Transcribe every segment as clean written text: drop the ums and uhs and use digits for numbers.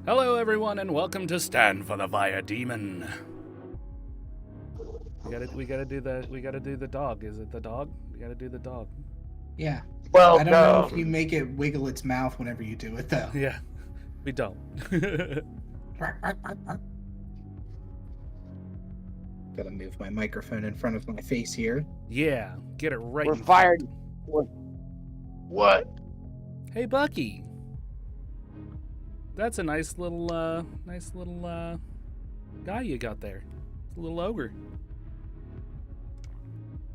Hello, everyone, and welcome to Stand for the Fire Demon. We gotta do the dog. Is it the dog? We gotta do the dog. Yeah. Well, I don't know if you make it wiggle its mouth whenever you do it, though. Yeah, we don't. Gotta move my microphone in front of my face here. Yeah, get it right. We're in fired. front. What? Hey, Bucky. That's a nice little guy you got there. It's a little ogre.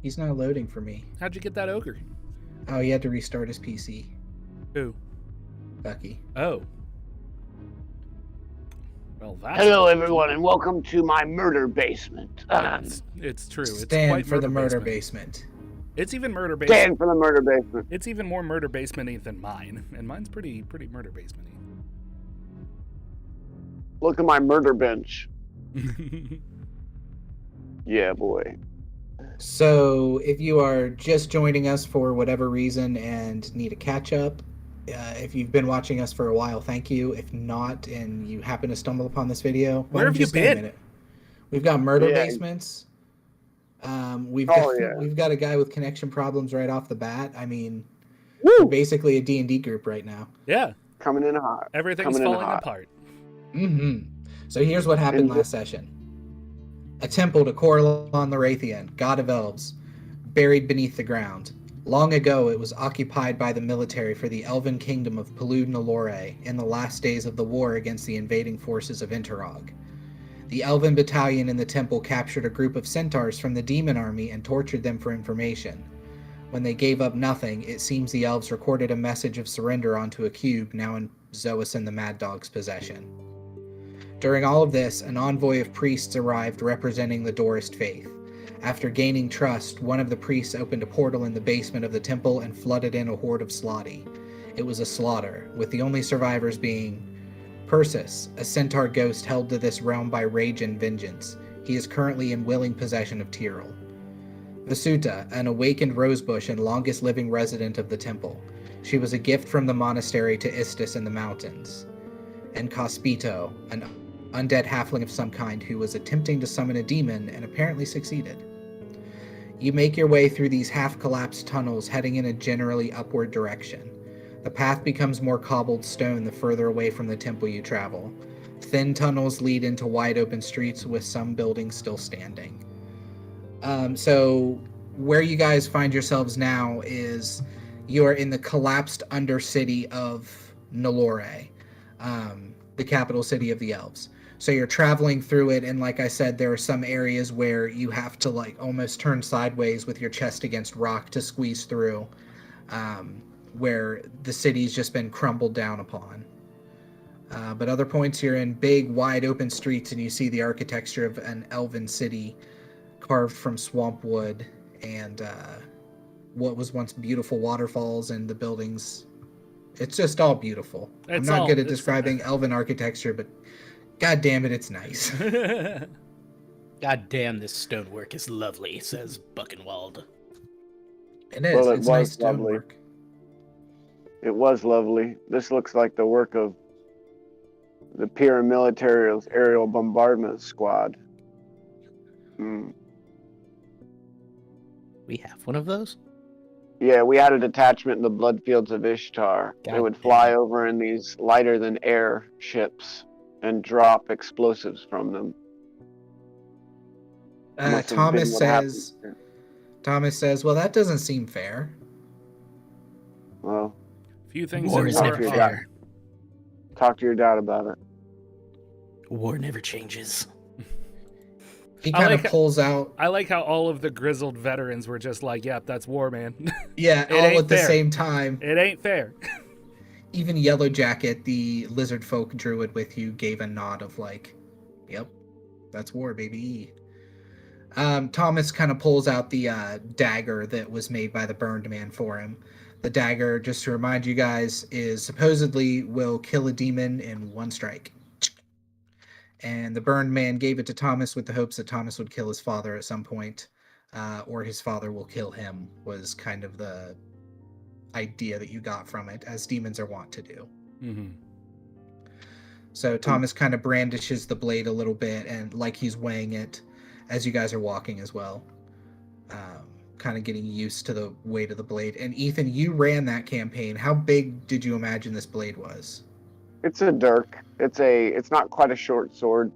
He's not loading for me. How'd you get that ogre? Oh, he had to restart his PC. Who? Bucky. Oh. Well, that's... Hello, everyone, and welcome to my murder basement. It's true. Stand it's quite for the murder basement. It's even murder basement. Stand for the murder basement. It's even more murder basement-y than mine, and mine's pretty murder basement-y. Look at my murder bench. Yeah, boy. So, if you are just joining us for whatever reason and need a catch-up, if you've been watching us for a while, thank you. If not, and you happen to stumble upon this video, where have you been? We've got murder basements. We've got a guy with connection problems right off the bat. I mean, we're basically a D&D group right now. Yeah. Coming in hot. Everything's falling apart. So here's what happened last session. A temple to Corlon the Raytheon, god of elves, buried beneath the ground. Long ago, it was occupied by the military for the elven kingdom of Ptyrl in the last days of the war against the invading forces of Interog. The elven battalion in the temple captured a group of centaurs from the demon army and tortured them for information. When they gave up nothing, it seems the elves recorded a message of surrender onto a cube now in Xoasin the Mad Dog's possession. During all of this, an envoy of priests arrived representing the Dorist faith. After gaining trust, one of the priests opened a portal in the basement of the temple and flooded in a horde of slotty. It was a slaughter, with the only survivors being Persis, a centaur ghost held to this realm by rage and vengeance. He is currently in willing possession of Ptyrl. Vasuta, an awakened rosebush and longest living resident of the temple. She was a gift from the monastery to Istis in the mountains. And Cospito, an undead halfling of some kind who was attempting to summon a demon and apparently succeeded. You make your way through these half-collapsed tunnels heading in a generally upward direction. The path becomes more cobbled stone the further away from the temple you travel. Thin tunnels lead into wide open streets with some buildings still standing. So where you guys find yourselves now is you are in the collapsed undercity of Nolore, the capital city of the elves. So you're traveling through it, and like I said, there are some areas where you have to like almost turn sideways with your chest against rock to squeeze through, where the city's just been crumbled down upon. But other points, you're in big, wide open streets, and you see the architecture of an elven city carved from swamp wood, and what was once beautiful waterfalls and the buildings. It's just all beautiful. I'm not good at describing elven architecture, but god damn it, it's nice. God damn, this stonework is lovely, says Buckenwald. It is. Well, it's nice stonework. It was lovely. This looks like the work of the paramilitary's aerial bombardment squad. We have one of those? Yeah, we had a detachment in the blood fields of Ishtar. They would fly over in these lighter-than-air ships and drop explosives from them. Thomas says, well, that doesn't seem fair. Well, few things war is never fair. Talk to your dad about it. War never changes. He kind of pulls out. I like how all of the grizzled veterans were just like, "Yep, that's war, man." Yeah, all at the same time. It ain't fair. Even Yellow Jacket, the lizard folk druid with you, gave a nod of like, "Yep, that's war, baby." Thomas kind of pulls out the dagger that was made by the burned man for him. The dagger, just to remind you guys, is supposedly will kill a demon in one strike. And the burned man gave it to Thomas with the hopes that Thomas would kill his father at some point, or his father will kill him, was kind of the idea that you got from it, as demons are wont to do. So Thomas kind of brandishes the blade a little bit, and like he's weighing it as you guys are walking as well. Kind of getting used to the weight of the blade. And Ethan, you ran that campaign. How big did you imagine this blade was? It's a dirk. It's not quite a short sword.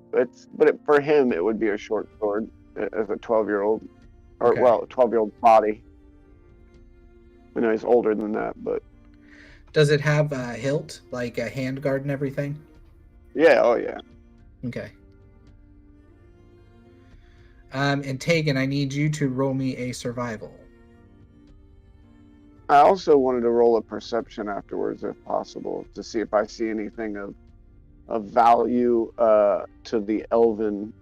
For him it would be a short sword as a 12-year-old, or Okay. well, 12-year-old body. I know he's older than that, but Does it have a hilt, like a handguard and everything? yeah, oh yeah. Okay. And Tægen, I need you to roll me a survival. I also wanted to roll a perception afterwards, if possible, to see if I see anything of value to the elven,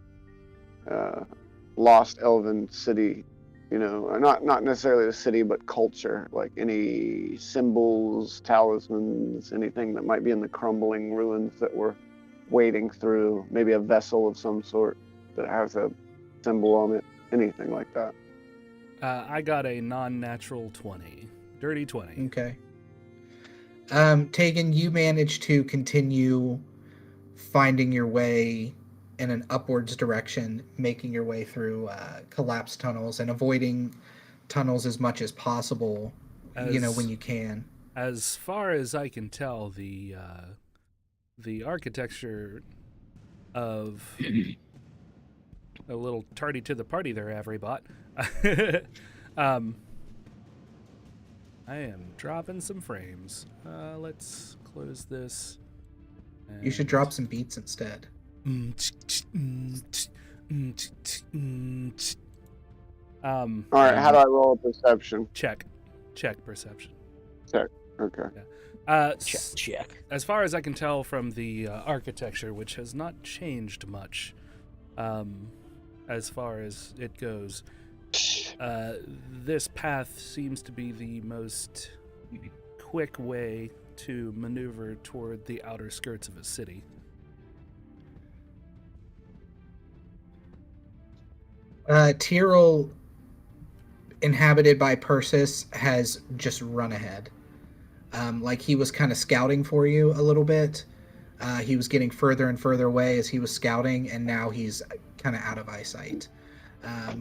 lost elven city. You know, not necessarily the city, but culture, like any symbols, talismans, anything that might be in the crumbling ruins that we're wading through. Maybe a vessel of some sort that has a symbol on it, anything like that. I got a non-natural 20. Dirty 20. Okay. Tægen, you managed to continue finding your way in an upwards direction, making your way through collapsed tunnels and avoiding tunnels as much as possible, when you can. As far as I can tell, the architecture of a little tardy to the party there, everybot. I am dropping some frames. Let's close this. You should drop some beats instead. All right, how do I roll a perception? Check perception. Okay. Check. As far as I can tell from the architecture, which has not changed much, as far as it goes, this path seems to be the most quick way to maneuver toward the outer skirts of a city. Ptyrl, inhabited by Persis, has just run ahead. Like he was kind of scouting for you a little bit. He was getting further and further away as he was scouting, and now he's kind of out of eyesight.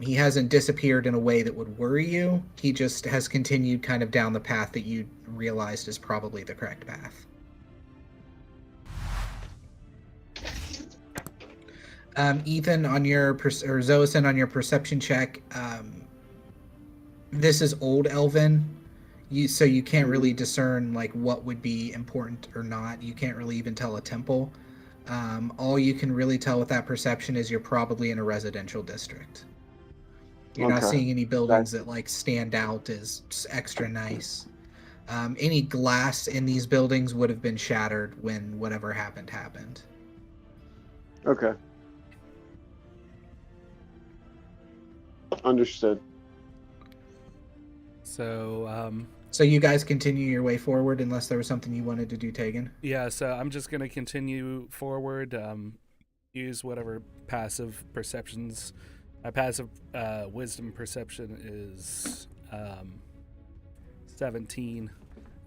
He hasn't disappeared in a way that would worry you. He just has continued kind of down the path that you realized is probably the correct path. Ethan, on your or Xoasin, on your perception check, this is Old Elven, so you can't really discern like what would be important or not. You can't really even tell a temple. All you can really tell with that perception is you're probably in a residential district. You're not seeing any buildings that like stand out as just extra nice. Any glass in these buildings would have been shattered when whatever happened. Okay. Understood. So, So you guys continue your way forward unless there was something you wanted to do, Tægen? yeah, so I'm just going to continue forward, use whatever passive perceptions. My passive wisdom perception is 17.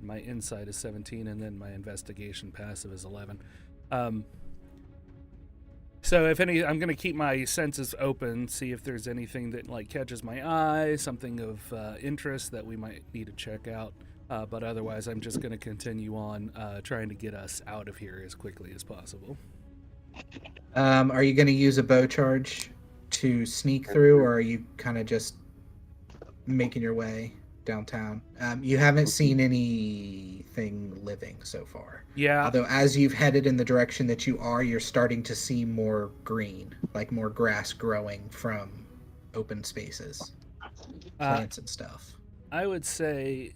My insight is 17, and then my investigation passive is 11. So if any, I'm going to keep my senses open, see if there's anything that like catches my eye, something of interest that we might need to check out. But otherwise, I'm just going to continue on trying to get us out of here as quickly as possible. Are you going to use a bow charge to sneak through, or are you kind of just making your way downtown? You haven't seen anything living so far. Yeah. Although as you've headed in the direction that you're starting to see more green, like more grass growing from open spaces, plants and stuff. I would say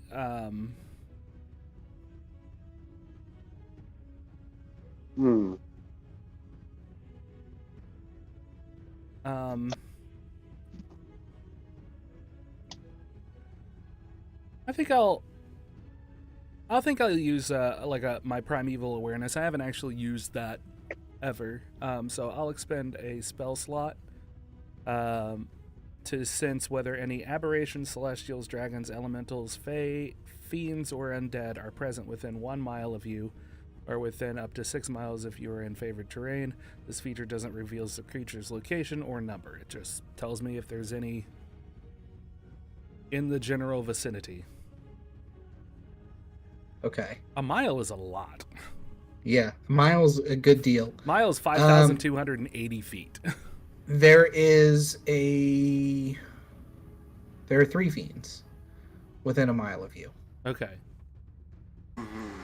I think I'll use my primeval awareness. I haven't actually used that ever, so I'll expend a spell slot to sense whether any aberrations, celestials, dragons, elementals, fae, fiends, or undead are present within 1 mile of you, or within up to 6 miles if you are in favored terrain. This feature doesn't reveal the creature's location or number. It just tells me if there's any in the general vicinity. Okay. A mile is a lot. Yeah, miles a good deal. Miles 5,280 feet. There are 3 fiends within a mile of you. Okay.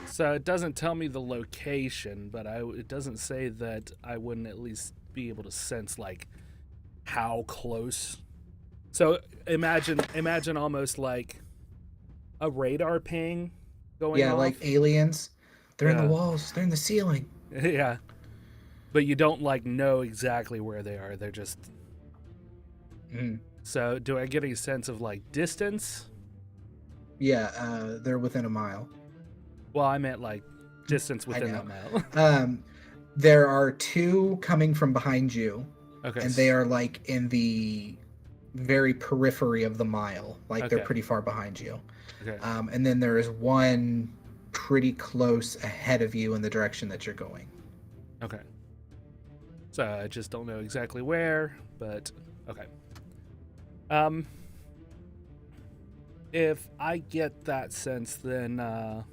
So it doesn't tell me the location, but it doesn't say that I wouldn't at least be able to sense like how close. So imagine almost like a radar ping going off. Like aliens. They're in the Yeah. walls. They're in the ceiling. Yeah. But you don't like know exactly where they are. They're just. So do I get a sense of like distance? Yeah, they're within a mile. Well, I meant like distance within that mile. There are 2 coming from behind you. Okay. And they are like in the very periphery of the mile. Like they're pretty far behind you. Okay. And then there is 1 pretty close ahead of you in the direction that you're going. Okay. So I just don't know exactly where, but okay. If I get that sense, then I'll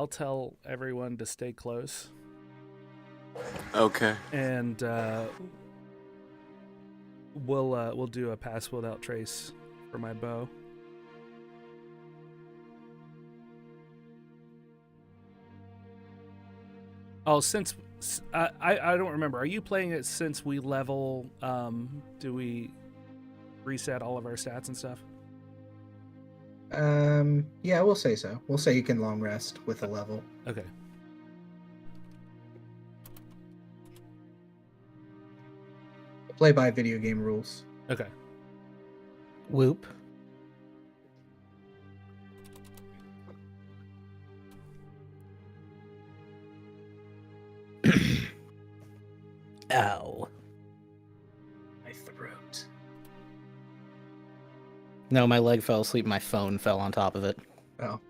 tell everyone to stay close. Okay. And we'll do a pass without trace for my bow. Oh, since I don't remember. Are you playing it since we level? Do we reset all of our stats and stuff? Yeah, we'll say so. We'll say you can long rest with a level. Okay. Play by video game rules. Okay. Whoop. Ow. My throat. No, my leg fell asleep. My phone fell on top of it. Oh.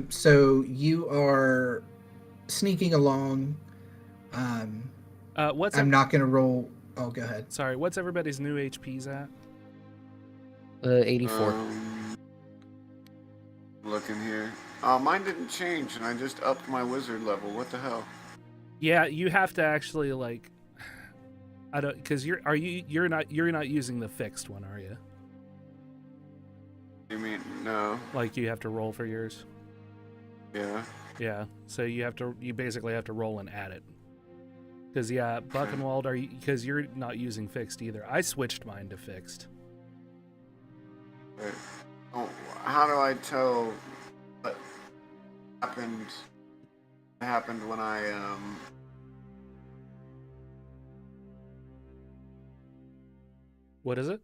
So you are sneaking along. I'm not gonna roll. Oh, go ahead. Sorry, what's everybody's new HPs at? 84. Looking here. Mine didn't change, and I just upped my wizard level. What the hell? Yeah, you have to actually like. I don't, because you're not using the fixed one, are you? You mean no? Like you have to roll for yours. Yeah. Yeah, so you basically have to roll and add it. Because Buckenwald, because you're not using fixed either. I switched mine to fixed. Right. Oh, how do I tell what happened when I What is it?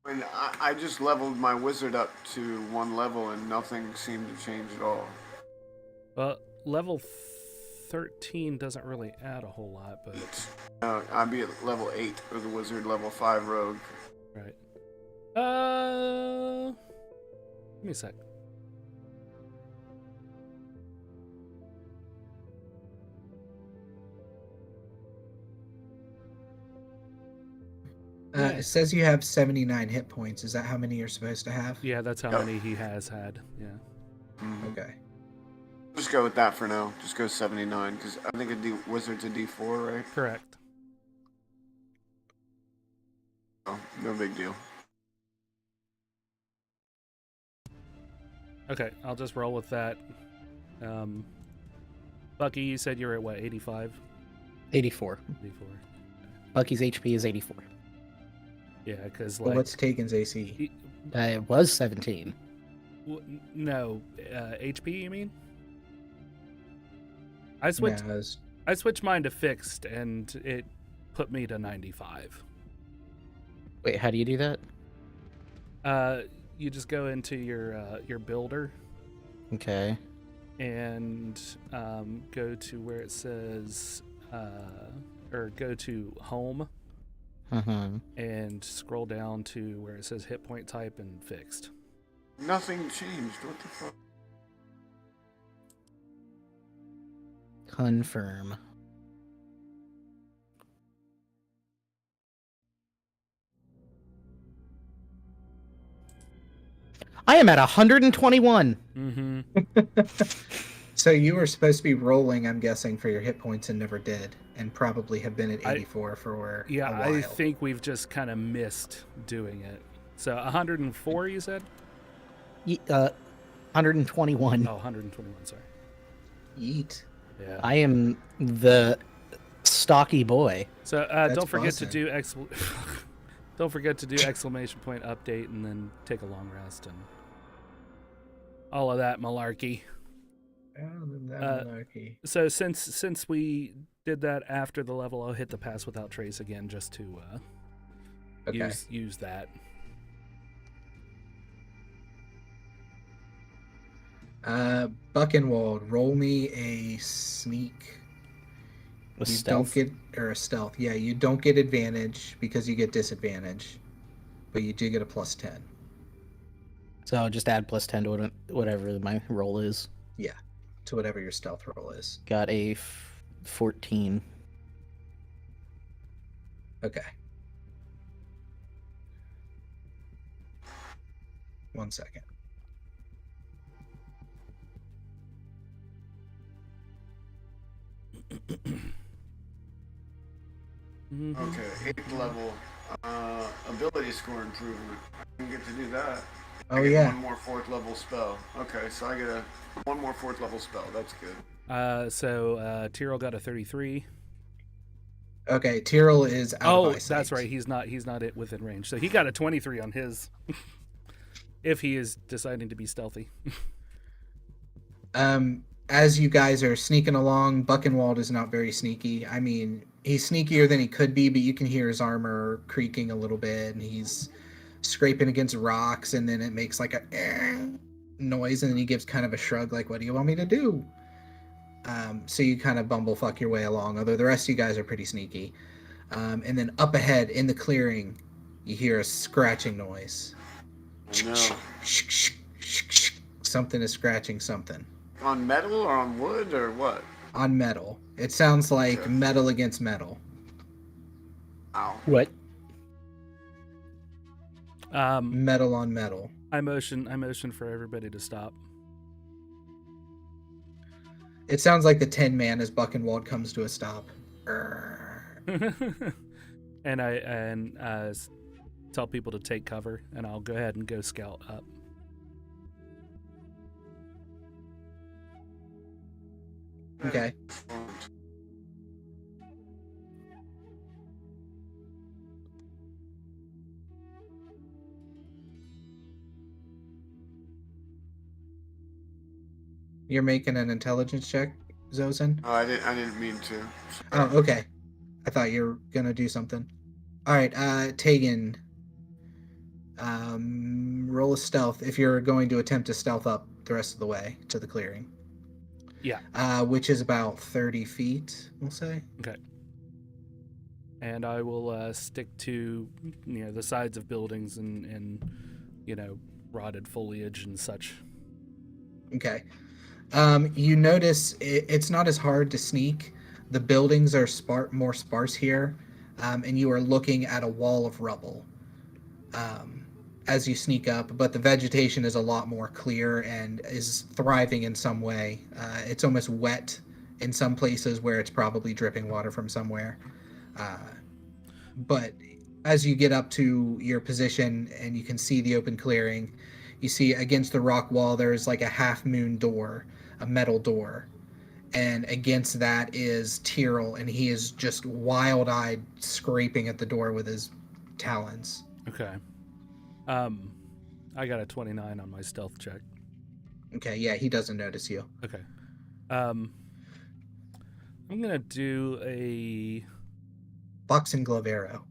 When I just leveled my wizard up to 1 level and nothing seemed to change at all. Well, level 13 doesn't really add a whole lot, but I'd be at level 8 with the wizard, level 5 rogue. right. Give me a sec. It says you have 79 hit points. Is that how many you're supposed to have? Yeah, that's how many he has had. Yeah. Mm-hmm. Okay. Just go with that for now. Just go 79, because I think wizard's a D4, right? Correct. Oh, no big deal. Okay, I'll just roll with that. Bucky, you said you're at what, 85? 84. 84. Bucky's HP is 84. Yeah, because Well, like what's Tægen's AC? It was 17. no, HP. You mean? I switched. No, I switched mine to fixed, and it put me to 95. Wait, how do you do that? You just go into your builder. Okay. And go to where it says, or go to home. Uh-huh. And scroll down to where it says hit point type and fixed. Nothing changed. What the fuck? Confirm. I am at 121. Mm-hmm. So you were supposed to be rolling, I'm guessing, for your hit points and never did, and probably have been at 84 for a while. I think we've just kind of missed doing it. So 104, you said? 121. Oh, 121, sorry. Yeet. Yeah. I am the stocky boy. So don't forget buzzing. to do don't forget to do exclamation point update and then take a long rest and all of that malarkey. So since we did that after the level, I'll hit the pass without trace again just to use that. Buckenwald, roll me a sneak. A You stealth. don't get, or a stealth. Yeah, you don't get advantage because you get disadvantage, but you do get a plus 10. So I'll just add plus 10 to whatever my roll is. Yeah, to whatever your stealth roll is. Got a 14. Okay. 1 second. Okay, 8th level. Ability score improvement. I didn't get to do that. Oh, I get yeah. one more 4th level spell. Okay, so I get one more 4th level spell. That's good. So Ptyrl got a 33. Okay, Ptyrl is out of eyesight. That's right. He's not within range. So he got a 23 on his. If he is deciding to be stealthy. As you guys are sneaking along, Buckenwald is not very sneaky. I mean, he's sneakier than he could be, but you can hear his armor creaking a little bit, and he's scraping against rocks, and then it makes like a noise, and then he gives kind of a shrug, like, what do you want me to do? So you kind of bumblefuck your way along, although the rest of you guys are pretty sneaky. And then up ahead in the clearing, you hear a scratching noise. Oh, no. Something is scratching something. On metal or on wood or what? On metal. It sounds like Okay. metal against metal. Ow. What? Metal on metal. I motion for everybody to stop. It sounds like the Tin Man as Buckenwald comes to a stop. And I tell people to take cover, and I'll go ahead and go scout up. Okay. You're making an intelligence check, Xoasin? Oh, I didn't mean to. Oh, okay. I thought you were gonna do something. All right, Tægen. Roll a stealth if you're going to attempt to stealth up the rest of the way to the clearing. Yeah. Which is about 30 feet, we'll say. Okay. And I will stick to the sides of buildings and rotted foliage and such. Okay. You notice it's not as hard to sneak. The buildings are more sparse here, and you are looking at a wall of rubble as you sneak up, but the vegetation is a lot more clear and is thriving in some way. It's almost wet in some places where it's probably dripping water from somewhere. But as you get up to your position and you can see the open clearing, you see against the rock wall there's like a half-moon door, a metal door. And against that is Ptyrl, and he is just wild-eyed scraping at the door with his talons. Okay. I got a 29 on my stealth check. Okay, yeah, he doesn't notice you. Okay. I'm gonna do a Boxing glove arrow.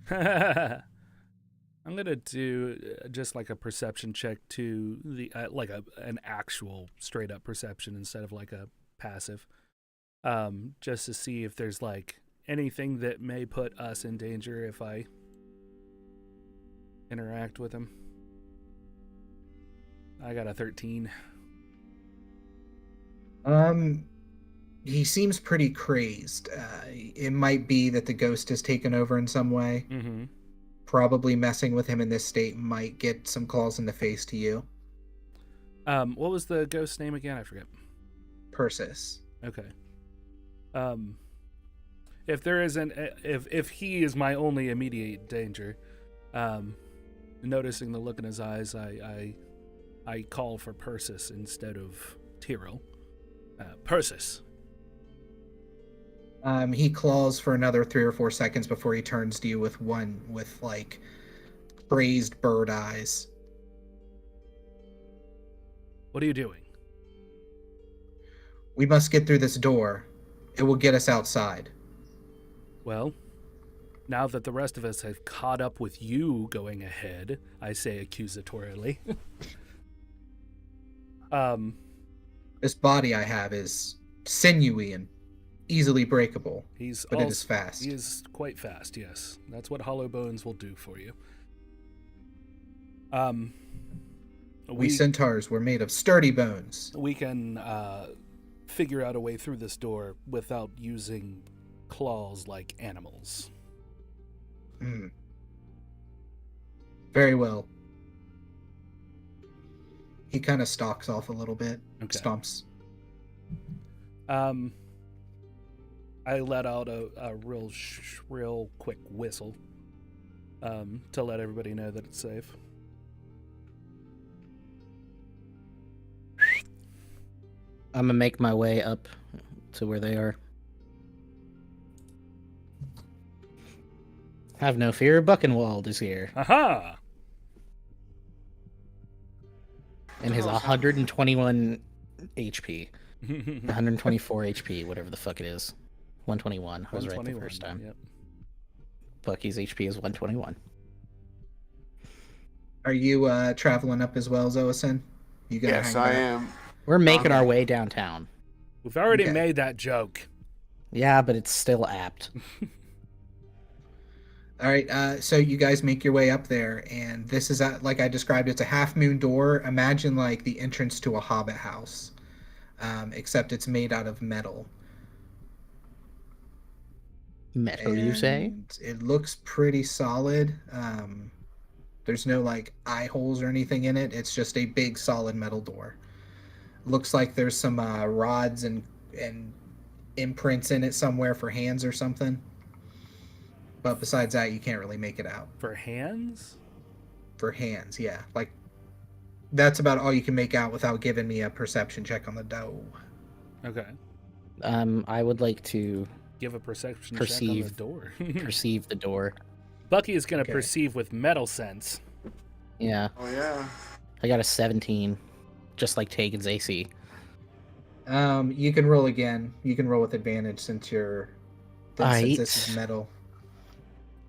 I'm gonna do just like a perception check to the like an actual straight up perception instead of like a passive, just to see if there's like anything that may put us in danger if I interact with him. I got a 13. He seems pretty crazed. It might be that the ghost has taken over in some way. Mm-hmm. Probably messing with him in this state might get some claws in the face to you. What was the ghost's name again? I forget. Persis. Okay. If there isn't, if he is my only immediate danger, noticing the look in his eyes, I call for Persis instead of Ptyrl. Persis. He claws for another 3 or 4 seconds before he turns to you with like crazed bird eyes. What are you doing? We must get through this door. It will get us outside. Well, now that the rest of us have caught up with you going ahead, I say accusatorily. This body I have is sinewy and easily breakable, but it is fast. He is quite fast, yes. That's what hollow bones will do for you. We centaurs were made of sturdy bones. We can figure out a way through this door without using claws like animals. Very well. He kind of stalks off a little bit. Okay. Stomps. I let out a real shrill, quick whistle to let everybody know that it's safe. I'm gonna make my way up to where they are. Have no fear, Buckenwald is here. Aha! And his 121 HP. 124 HP, whatever the fuck it is. 121. I was right the first time. Yep. Bucky's HP is 121. Are you traveling up as well, Xoasin? You gonna Yes, hang I out? am. We're making our way downtown. We've already Okay. made that joke. Yeah, but it's still apt. All right, so you guys make your way up there, and this is, like I described, it's a half-moon door. Imagine like the entrance to a hobbit house, except it's made out of metal. Metal, you say? And it looks pretty solid. There's no like eye holes or anything in it. It's just a big solid metal door. Looks like there's some rods and imprints in it somewhere for hands or something. But besides that, you can't really make it out. For hands? For hands, yeah. Like, that's about all you can make out without giving me a perception check on the dough. Okay. I would like to Give a perception check on the door. perceive the door. Bucky is going to Okay. perceive with metal sense. Yeah, Oh yeah. I got a 17, just like Tægen's AC. You can roll again. You can roll with advantage since since this is metal.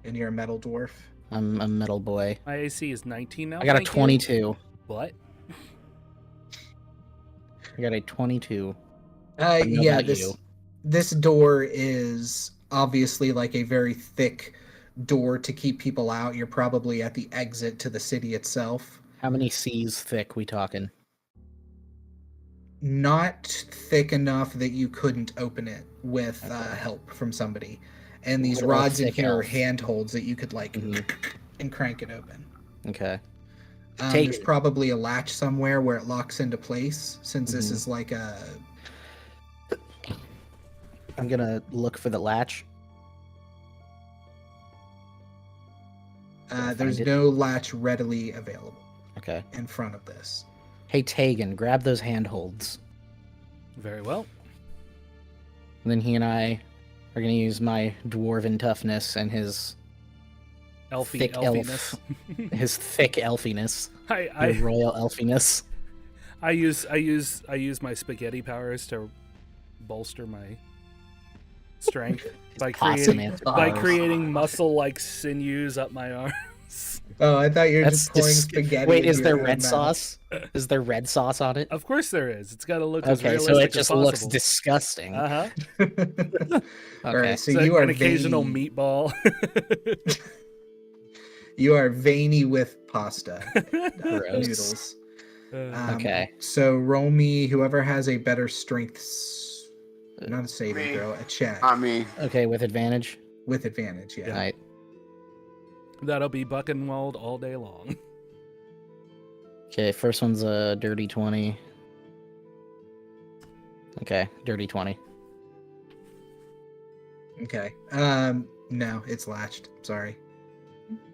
And you're a metal dwarf. I'm a metal boy. My AC is 19 now. I got a thank you. 22. What? I got a 22. I don't know Yeah, about you. this door is obviously like a very thick door to keep people out. You're probably at the exit to the city itself. How many C's thick we talking? Not thick enough that you couldn't open it with Okay. help from somebody. And these What about rods in thick here are elf? handholds that you could like Mhm. and crank it open. Okay. There's Take it. probably a latch somewhere where it locks into place, since this Mhm. is like a... I'm gonna look for the latch. Gotta there's find it. no latch readily available Okay. in front of this. Hey, Tægen, grab those handholds. Very well. And then he and I are gonna use my dwarven toughness and his thick Elfiness. his thick elfiness, I your royal elfiness. I use my spaghetti powers to bolster my strength by Possum creating muscle like sinews up my arms. Oh, I thought you were That's just pouring dis- spaghetti. Wait, into is there your red mouth. sauce? Is there red sauce on it? Of course there is. It's got to look as Okay, realistic so it as just possible. looks disgusting. Uh-huh. All Okay. right, so So you are an occasional veiny. meatball. You are veiny with pasta Gross. noodles. Okay. So roll me whoever has a better strength, not a saving Me. throw, a check I mean, Okay, with advantage. with advantage. Yeah. All right. That'll be Buckenwald all day long. Okay, first one's a dirty 20. Okay, dirty 20. Okay. No, it's latched. Sorry.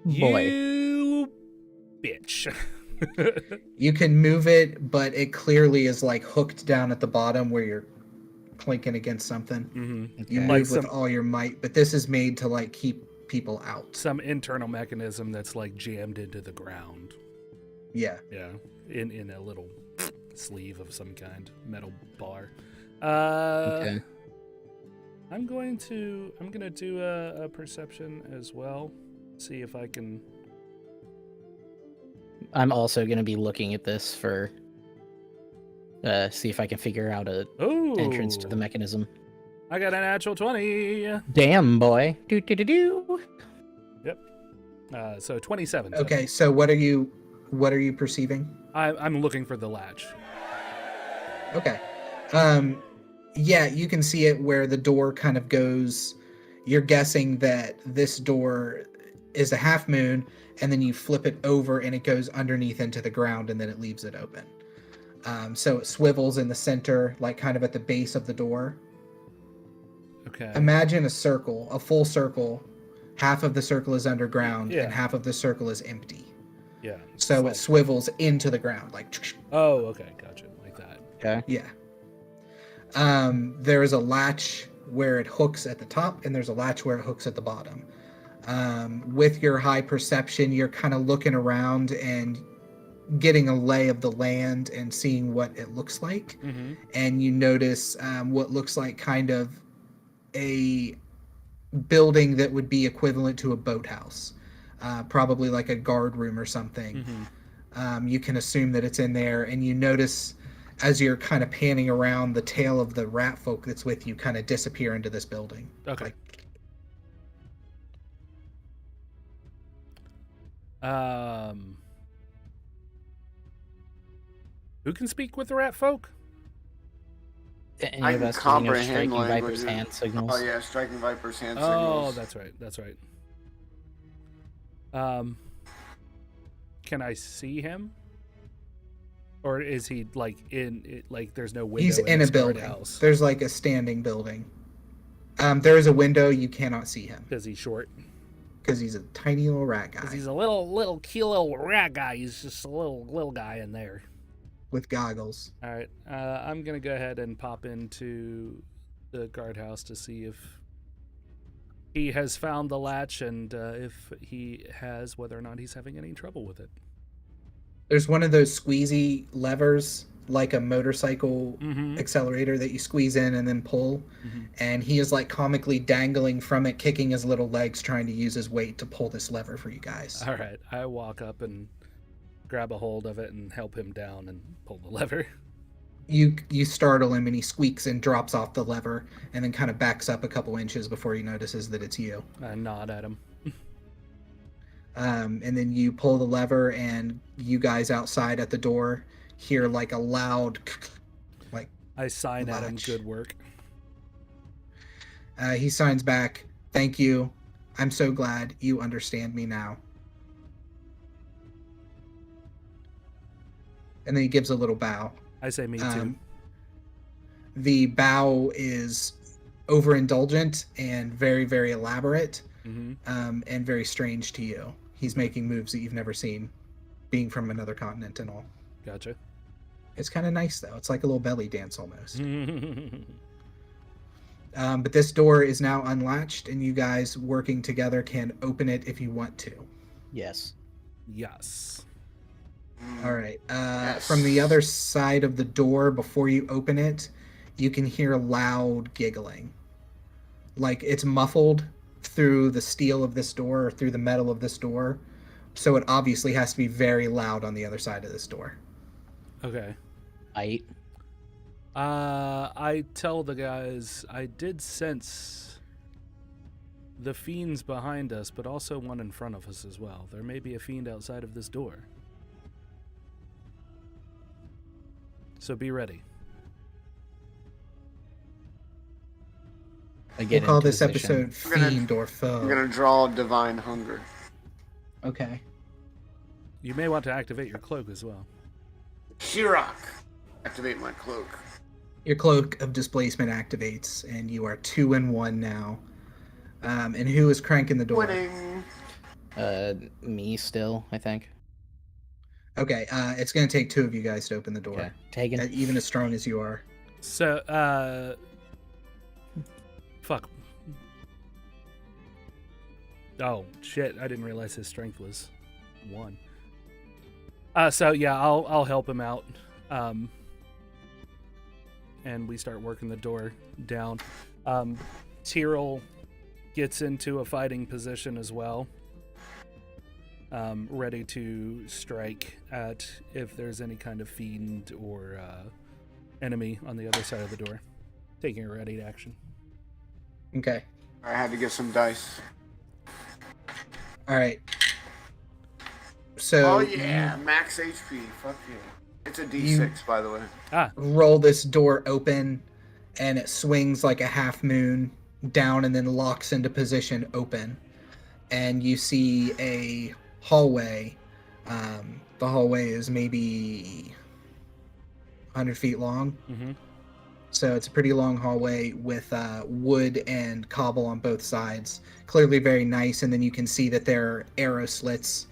Boy. You bitch. You can move it, but it clearly is like hooked down at the bottom where you're clinking against something. Mm-hmm. You Okay. move Like with some- all your might, but this is made to like keep people out. Some internal mechanism that's like jammed into the ground. Yeah. Yeah, in a little sleeve of some kind, metal bar. Okay. I'm gonna do a perception as well. See if I can. I'm also going to be looking at this for see if I can figure out a Oh, entrance to the mechanism. I got a natural 20. Damn, boy. Do do do do. So 27. Okay. So what are you perceiving? I'm looking for the latch. Okay. Yeah, you can see it where the door kind of goes. You're guessing that this door is a half moon, and then you flip it over and it goes underneath into the ground, and then it leaves it open. So it swivels in the center, like kind of at the base of the door. Okay. Imagine a circle, a full circle. Half of the circle is underground, Yeah. and half of the circle is empty. Yeah. So Like- it swivels into the ground, like. Oh, okay, gotcha. Like that. Okay. Yeah. There is a latch where it hooks at the top, and there's a latch where it hooks at the bottom. With your high perception, you're kind of looking around and getting a lay of the land and seeing what it looks like. Mm-hmm. And you notice what looks like kind of a building that would be equivalent to a boathouse, probably like a guard room or something. Mm-hmm. You can assume that it's in there, and you notice as you're kind of panning around, the tail of the rat folk that's with you kind of disappear into this building. Okay. Like, Who can speak with the rat folk? Any I of can us, comprehend striking Viper's languages. hand signals? Oh yeah, striking Viper's hand Oh, signals. that's right. That's right. Can I see him? Or is he like in it? Like, there's no window. he's in a his building. guardhouse? There's like a standing building. There is a window. You cannot see him Because he's short. because he's a tiny little rat Because guy he's a little cute little rat guy. He's just a little guy in there. with goggles. All right. I'm gonna go ahead and pop into the guardhouse to see if he has found the latch, and if he has, whether or not he's having any trouble with it. There's one of those squeezy levers, like a motorcycle Mm-hmm. accelerator that you squeeze in and then pull. Mhm. And he is like comically dangling from it, kicking his little legs, trying to use his weight to pull this lever for you guys. All right. I walk up and grab a hold of it and help him down and pull the lever. You startle him and he squeaks and drops off the lever and then kind of backs up a couple inches before he notices that it's you. I nod at him. And then you pull the lever and you guys outside at the door hear like a loud like I sign at him. Latch. Good work. he signs back, "Thank you. I'm so glad you understand me now." And then he gives a little bow. I say me too. The bow is overindulgent and very, very elaborate, Mm-hmm. and very strange to you. He's making moves that you've never seen, being from another continent and all. Gotcha. It's kind of nice, though. It's like a little belly dance almost. But this door is now unlatched, and you guys working together can open it if you want to. Yes. Yes. All right. Yes. From the other side of the door, before you open it, you can hear loud giggling. Like it's muffled through the steel of this door or through the metal of this door. So it obviously has to be very loud on the other side of this door. Okay. I I tell the guys I did sense the fiends behind us, but also one in front of us as well. There may be a fiend outside of this door. So be ready. We'll call this episode Fiend or Foe. I'm gonna draw Divine Hunger. Okay. You may want to activate your cloak as well. Shirok! Activate my cloak. Your Cloak of Displacement activates, and you are 2-1 now. And who is cranking the door? Winning! Me still, I think. Okay, it's going to take 2 of you guys to open the door. Okay. Tægen. Even as strong as you are. So, fuck. Oh, shit, I didn't realize his strength was 1. So, yeah, I'll help him out. And we start working the door down. Ptyrl gets into a fighting position as well. Ready to strike at if there's any kind of fiend or enemy on the other side of the door. Taking a ready to action. Okay. I had to get some dice. All right. So Oh yeah, max HP. Fuck yeah. It's a D6, by the way. Roll this door open, and it swings like a half moon down and then locks into position open. And you see a hallway. The hallway is maybe 100 feet long. Mm-hmm. So it's a pretty long hallway with wood and cobble on both sides. Clearly very nice. And then you can see that there are arrow slits.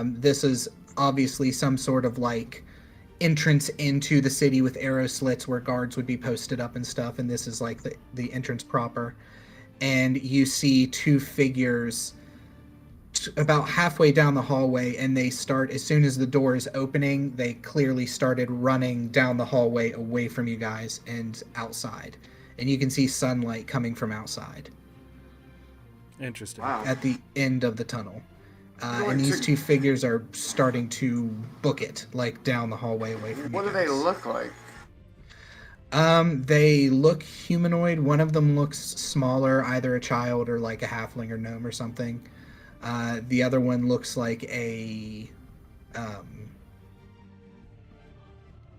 This is obviously some sort of like entrance into the city with arrow slits where guards would be posted up and stuff. And this is like the entrance proper. And you see 2 figures about halfway down the hallway, and they start, as soon as the door is opening, they clearly started running down the hallway away from you guys and outside. And you can see sunlight coming from outside. Interesting. Wow. At the end of the tunnel. And these 2 figures are starting to book it, like down the hallway away from you What do guys. they look like? They look humanoid. One of them looks smaller, either a child or like a halfling or gnome or something. The other one looks like a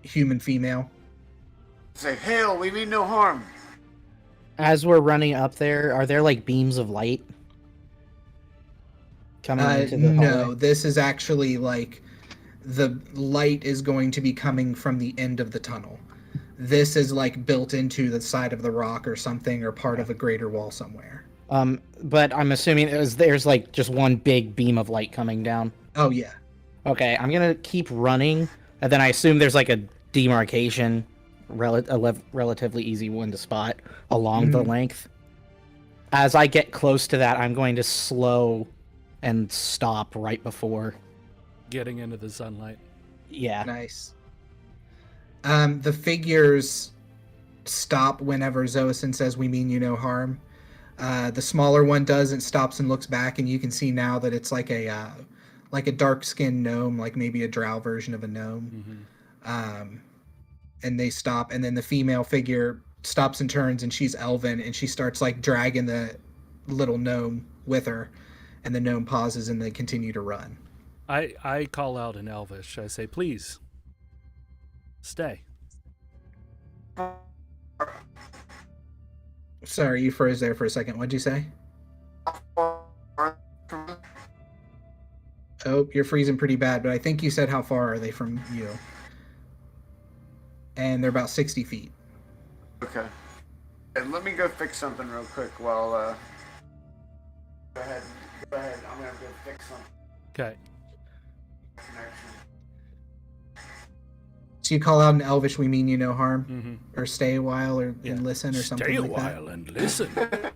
human female. Say, hail, we mean no harm. As we're running up there, are there like beams of light coming into the No, hallway? this is actually like the light is going to be coming from the end of the tunnel. This is like built into the side of the rock or something, or part of a greater wall somewhere. But I'm assuming there's like just one big beam of light coming down. Oh yeah. Okay, I'm gonna keep running, and then I assume there's like a demarcation, relatively easy one to spot along the length. As I get close to that, I'm going to slow and stop right before Getting into the sunlight. Yeah. Nice. The figures stop whenever Xoasin says, "We mean you no harm." The smaller one does and stops and looks back, and you can see now that it's like a dark-skinned gnome, like maybe a drow version of a gnome. Mm-hmm. And they stop, and then the female figure stops and turns, and she's elven, and she starts like dragging the little gnome with her, and the gnome pauses, and they continue to run. I call out in Elvish. I say, please, stay. Sorry, you froze there for a second. What'd you say? Oh, you're freezing pretty bad, but I think you said how far are they from you? And they're about 60 feet. Okay. And let me go fix something real quick while, Go ahead. I'm gonna go fix something. Okay. Connection. So you call out in Elvish, "We mean you no harm," Mm-hmm. or "Stay a while," or Yeah. and listen, or something Stay a like while and listen. that.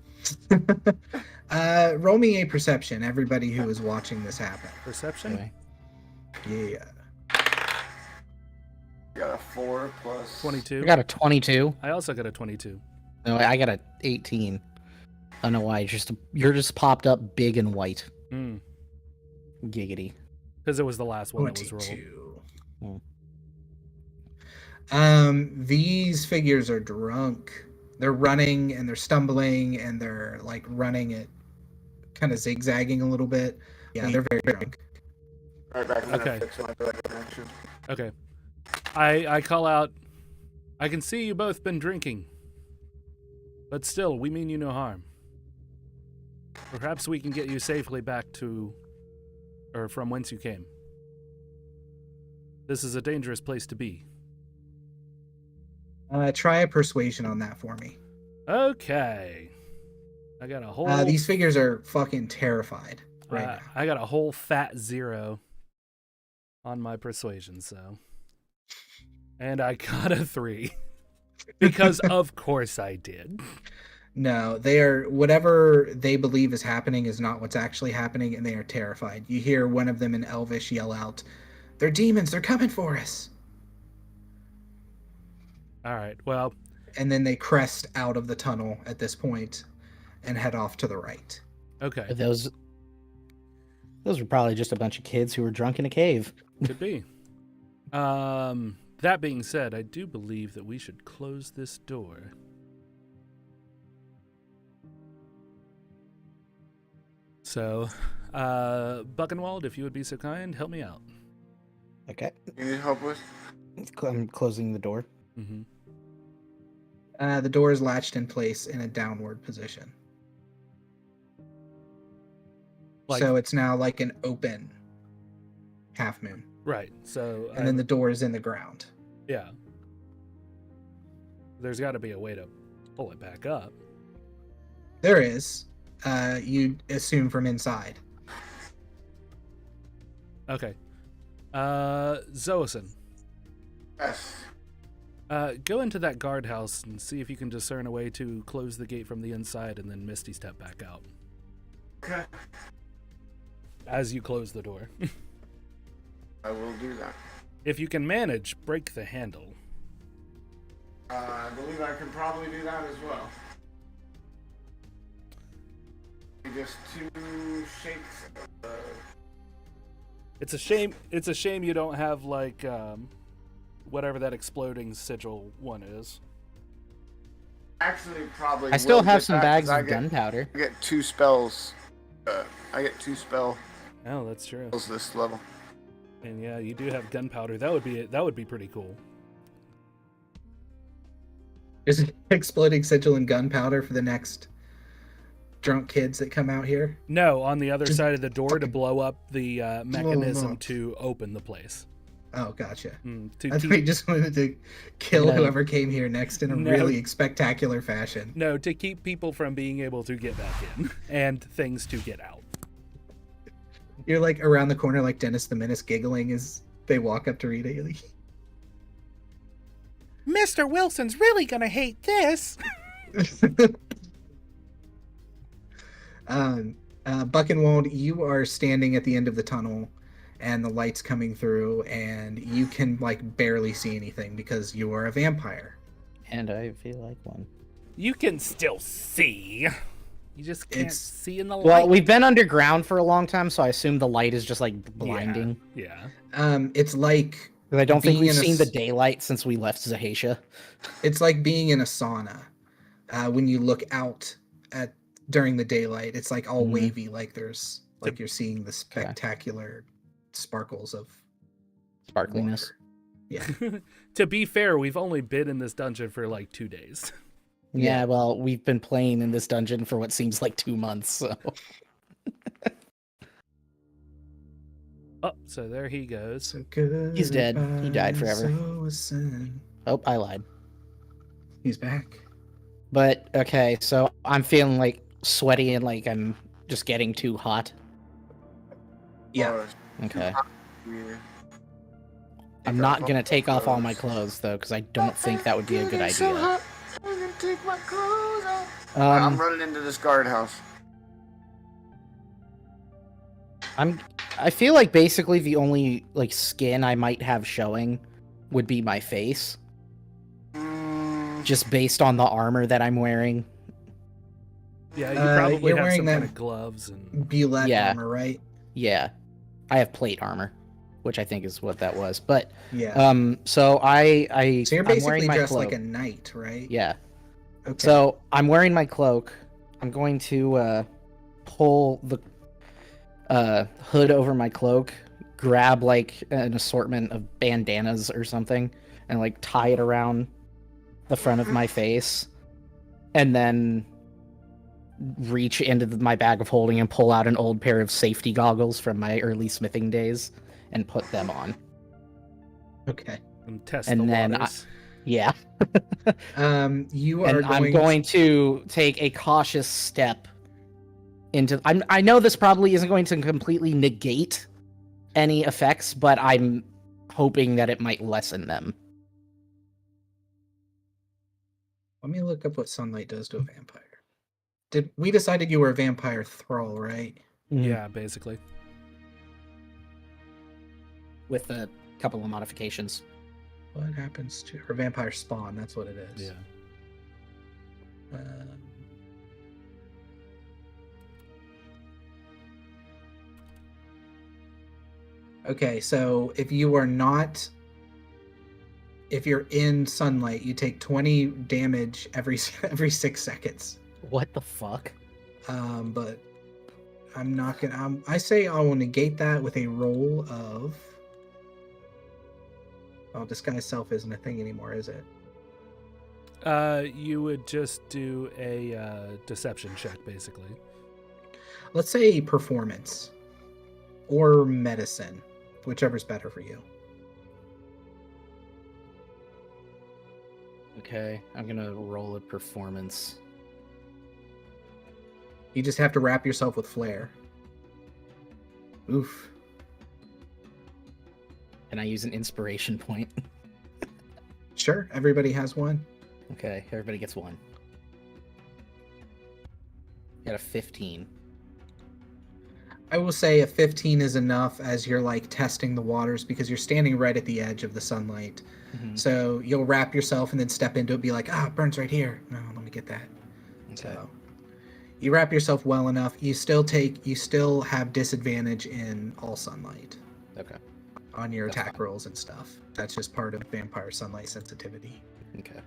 Roll me a perception, everybody who is watching this happen. Perception? Anyway. Yeah. Got a 4 plus 22. I got a 22. I also got a 22. No, I got a 18. I don't know why. You're just popped up big and white. Giggity. Because it was the last one that was rolled. 22. These figures are drunk. They're running and they're stumbling and they're like running it, kind of zigzagging a little bit. Yeah, they're very drunk. Right back. I'm gonna Okay. fix my connection. Okay. I call out, I can see you both been drinking. But still, we mean you no harm. Perhaps we can get you safely back to... or from whence you came. This is a dangerous place to be. Try a persuasion on that for me. Okay. I got a whole... These figures are fucking terrified right now. I got a whole fat 0 on my persuasion, so... And I got a 3. Because of course I did. No, they are, whatever they believe is happening is not what's actually happening, and they are terrified. You hear one of them in Elvish yell out, "They're demons, they're coming for us!" Alright, well... And then they crest out of the tunnel at this point and head off to the right. Okay. Those were probably just a bunch of kids who were drunk in a cave. Could be. That being said, I do believe that we should close this door. So, Buckenwald, if you would be so kind, help me out. Okay. You need help with? I'm closing the door. Mm-hmm. The door is latched in place in a downward position. So it's now like an open half moon. Right, so... And then the door is in the ground. Yeah. There's got to be a way to pull it back up. There is. You assume from inside. Okay. Xoasin. Yes. Go into that guardhouse and see if you can discern a way to close the gate from the inside and then Misty step back out. Okay. As you close the door. I will do that. If you can manage, break the handle. I believe I can probably do that as well. Just 2 shakes. It's a shame you don't have like whatever that exploding sigil one is. Actually, probably. I still will have get some that, bags 'cause of gunpowder. I get 2 spells. I get 2 spells Oh, that's true. this level. And yeah, you do have gunpowder. That would be pretty cool. There's an exploding sigil and gunpowder for the next drunk kids that come out here. No, on the other Just side of the door to blow up the them mechanism up. to open the place. Oh, gotcha. To I thought keep, he just wanted to kill No. whoever came here next in a No. really spectacular fashion. no, to keep people from being able to get back in and things to get out. You're like around the corner like Dennis the Menace giggling as they walk up to Rita. You're like, Mr. Wilson's really gonna hate this. Buckenwald, you are standing at the end of the tunnel and the light's coming through and you can like barely see anything because you are a vampire. And I feel like one. You can still see. You just can't It's- see in the light. Well, we've been underground for a long time, so I assume the light is just like blinding. Yeah. It's like 'Cause I don't think being we've in a seen the s- daylight since we left Zahatia. It's like being in a sauna. When you look out at during the daylight, it's like all Mhm. wavy, like there's like you're seeing the spectacular sparkles of Sparkliness. water. Yeah. To be fair, we've only been in this dungeon for like 2 days. Yeah, well, we've been playing in this dungeon for what seems like 2 months, so. Oh, so there he goes. So good. He's dead. He died forever. Xoasin. Oh, I lied. He's back. But, okay, so I'm feeling like sweaty and like I'm just getting too hot. Yeah. Or- Okay. yeah. I'm not gonna take off all my clothes, though, because I don't think that would be a good Getting so idea. hot, I'm gonna take my clothes off. I'm running into this guardhouse. I feel like basically the only like skin I might have showing would be my face, just based on the armor that I'm wearing. Yeah, you probably you're have wearing some that- kind of gloves and Bulette Yeah. armor, right? Yeah, I have plate armor, which I think is what that was. But Yeah. so I So you're I'm basically wearing my dressed cloak. like a knight, right? Yeah. Okay. So I'm wearing my cloak. I'm going to pull the hood over my cloak, grab like an assortment of bandanas or something, and like tie it around the front of my face, and then reach into my bag of holding and pull out an old pair of safety goggles from my early smithing days and put them on. Okay. And test And the then waters. Yeah. You are And I'm going to take a cautious step into. I know this probably isn't going to completely negate any effects, but I'm hoping that it might lessen them. Let me look up what sunlight does to a vampire. We decided you were a vampire thrall, right? Yeah, basically. With a couple of modifications. What happens to her vampire spawn? That's what it is. Yeah. Okay, so if you're in sunlight, you take 20 damage every 6 seconds. What the fuck? But I'm not gonna. I say I will negate that with a roll of. Oh, disguise self isn't a thing anymore, is it? You would just do a deception check, basically. Let's say performance or medicine, whichever's better for you. Okay, I'm gonna roll a performance. You just have to wrap yourself with flair. Oof. Can I use an inspiration point? Sure, everybody has one. Okay, everybody gets one. Got a 15. I will say a 15 is enough as you're like testing the waters because you're standing right at the edge of the sunlight. Mm-hmm. So you'll wrap yourself and then step into it, be like, it burns right here. No, let me get that. Okay. So you wrap yourself well enough. You still have disadvantage in all sunlight. Okay. On your That's attack fine. rolls and stuff. That's just part of vampire sunlight sensitivity. Okay.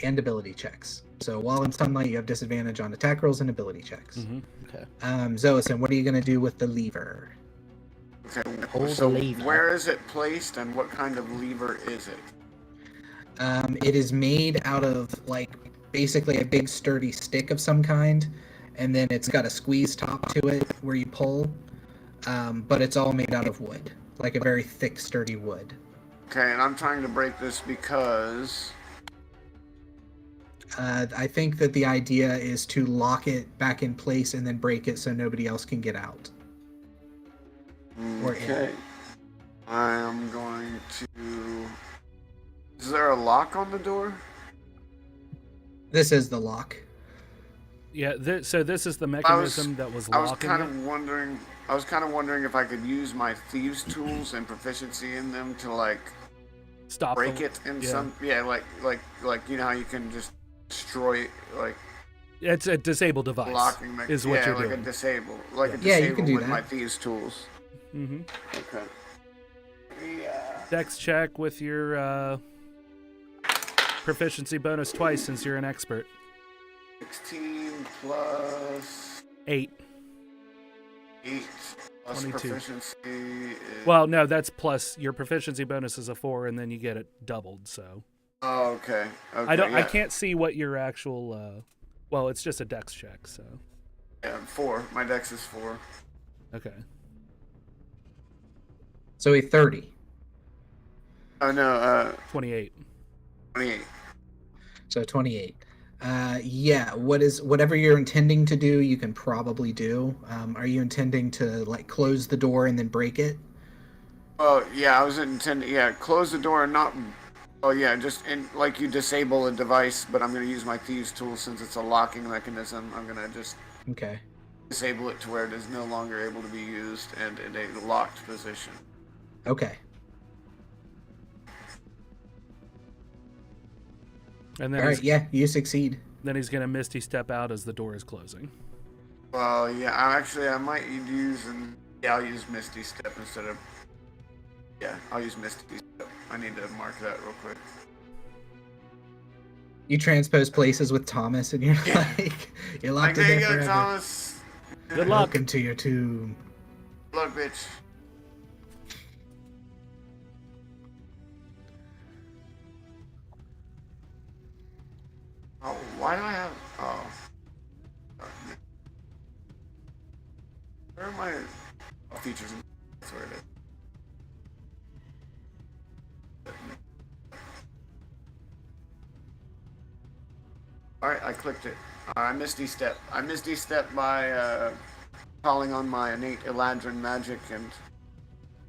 And ability checks. So while in sunlight, you have disadvantage on attack rolls and ability checks. Mm-hmm. Okay. Xoasin, what are you going to do with the lever? Okay, Hold so the lever. where is it placed and what kind of lever is it? It is made out of like basically a big sturdy stick of some kind, and then it's got a squeeze top to it where you pull. But it's all made out of wood, like a very thick, sturdy wood. Okay, and I'm trying to break this because... I think that the idea is to lock it back in place and then break it so nobody else can get out. Or in. Okay. I am going to... Is there a lock on the door? This is the lock. Yeah, so this is the mechanism that was I was locking kind it? of wondering if I could use my thieves' tools and proficiency in them to like Stop break the- it in yeah. some like you know how you can just destroy like It's a disable device, locking is what you're like doing. a disable like a Yeah, you disable can do with that. my thieves' tools. Mm-hmm. Okay. Yeah. Dex check with your proficiency bonus twice since you're an expert. 16 plus 8. 8 plus 22. proficiency is... Well, no, that's plus your proficiency bonus is a 4, and then you get it doubled. So Oh, okay. Okay. I yeah. can't see what your actual. Well, it's just a Dex check. So Yeah, 4. My dex is 4. okay. So a 30. Oh no, 28. 28. So 28. Yeah, whatever you're intending to do, you can probably do. Are you intending to like close the door and then break it? Well, yeah, I was intending. Yeah, close the door and not. Oh yeah, just in like you disable a device, but I'm gonna use my thieves' tool since it's a locking mechanism. I'm gonna just Okay. disable it to where it is no longer able to be used and in a locked position. Okay. And then All right. Yeah, you succeed. then he's gonna misty step out as the door is closing. Well, yeah, I might use I'll use Misty Step instead of. Yeah, I'll use Misty Step. I need to mark that real quick. You transpose places with Thomas, and you're Yeah. like, you're Like, locked in there you there go, forever. Thomas. Good luck. Welcome to your tomb. Look, bitch. Oh, why do I have? Oh. Where are my features? That's where it is. Alright, I clicked it. I Misty Step. I Misty Step by calling on my innate Eladrin magic and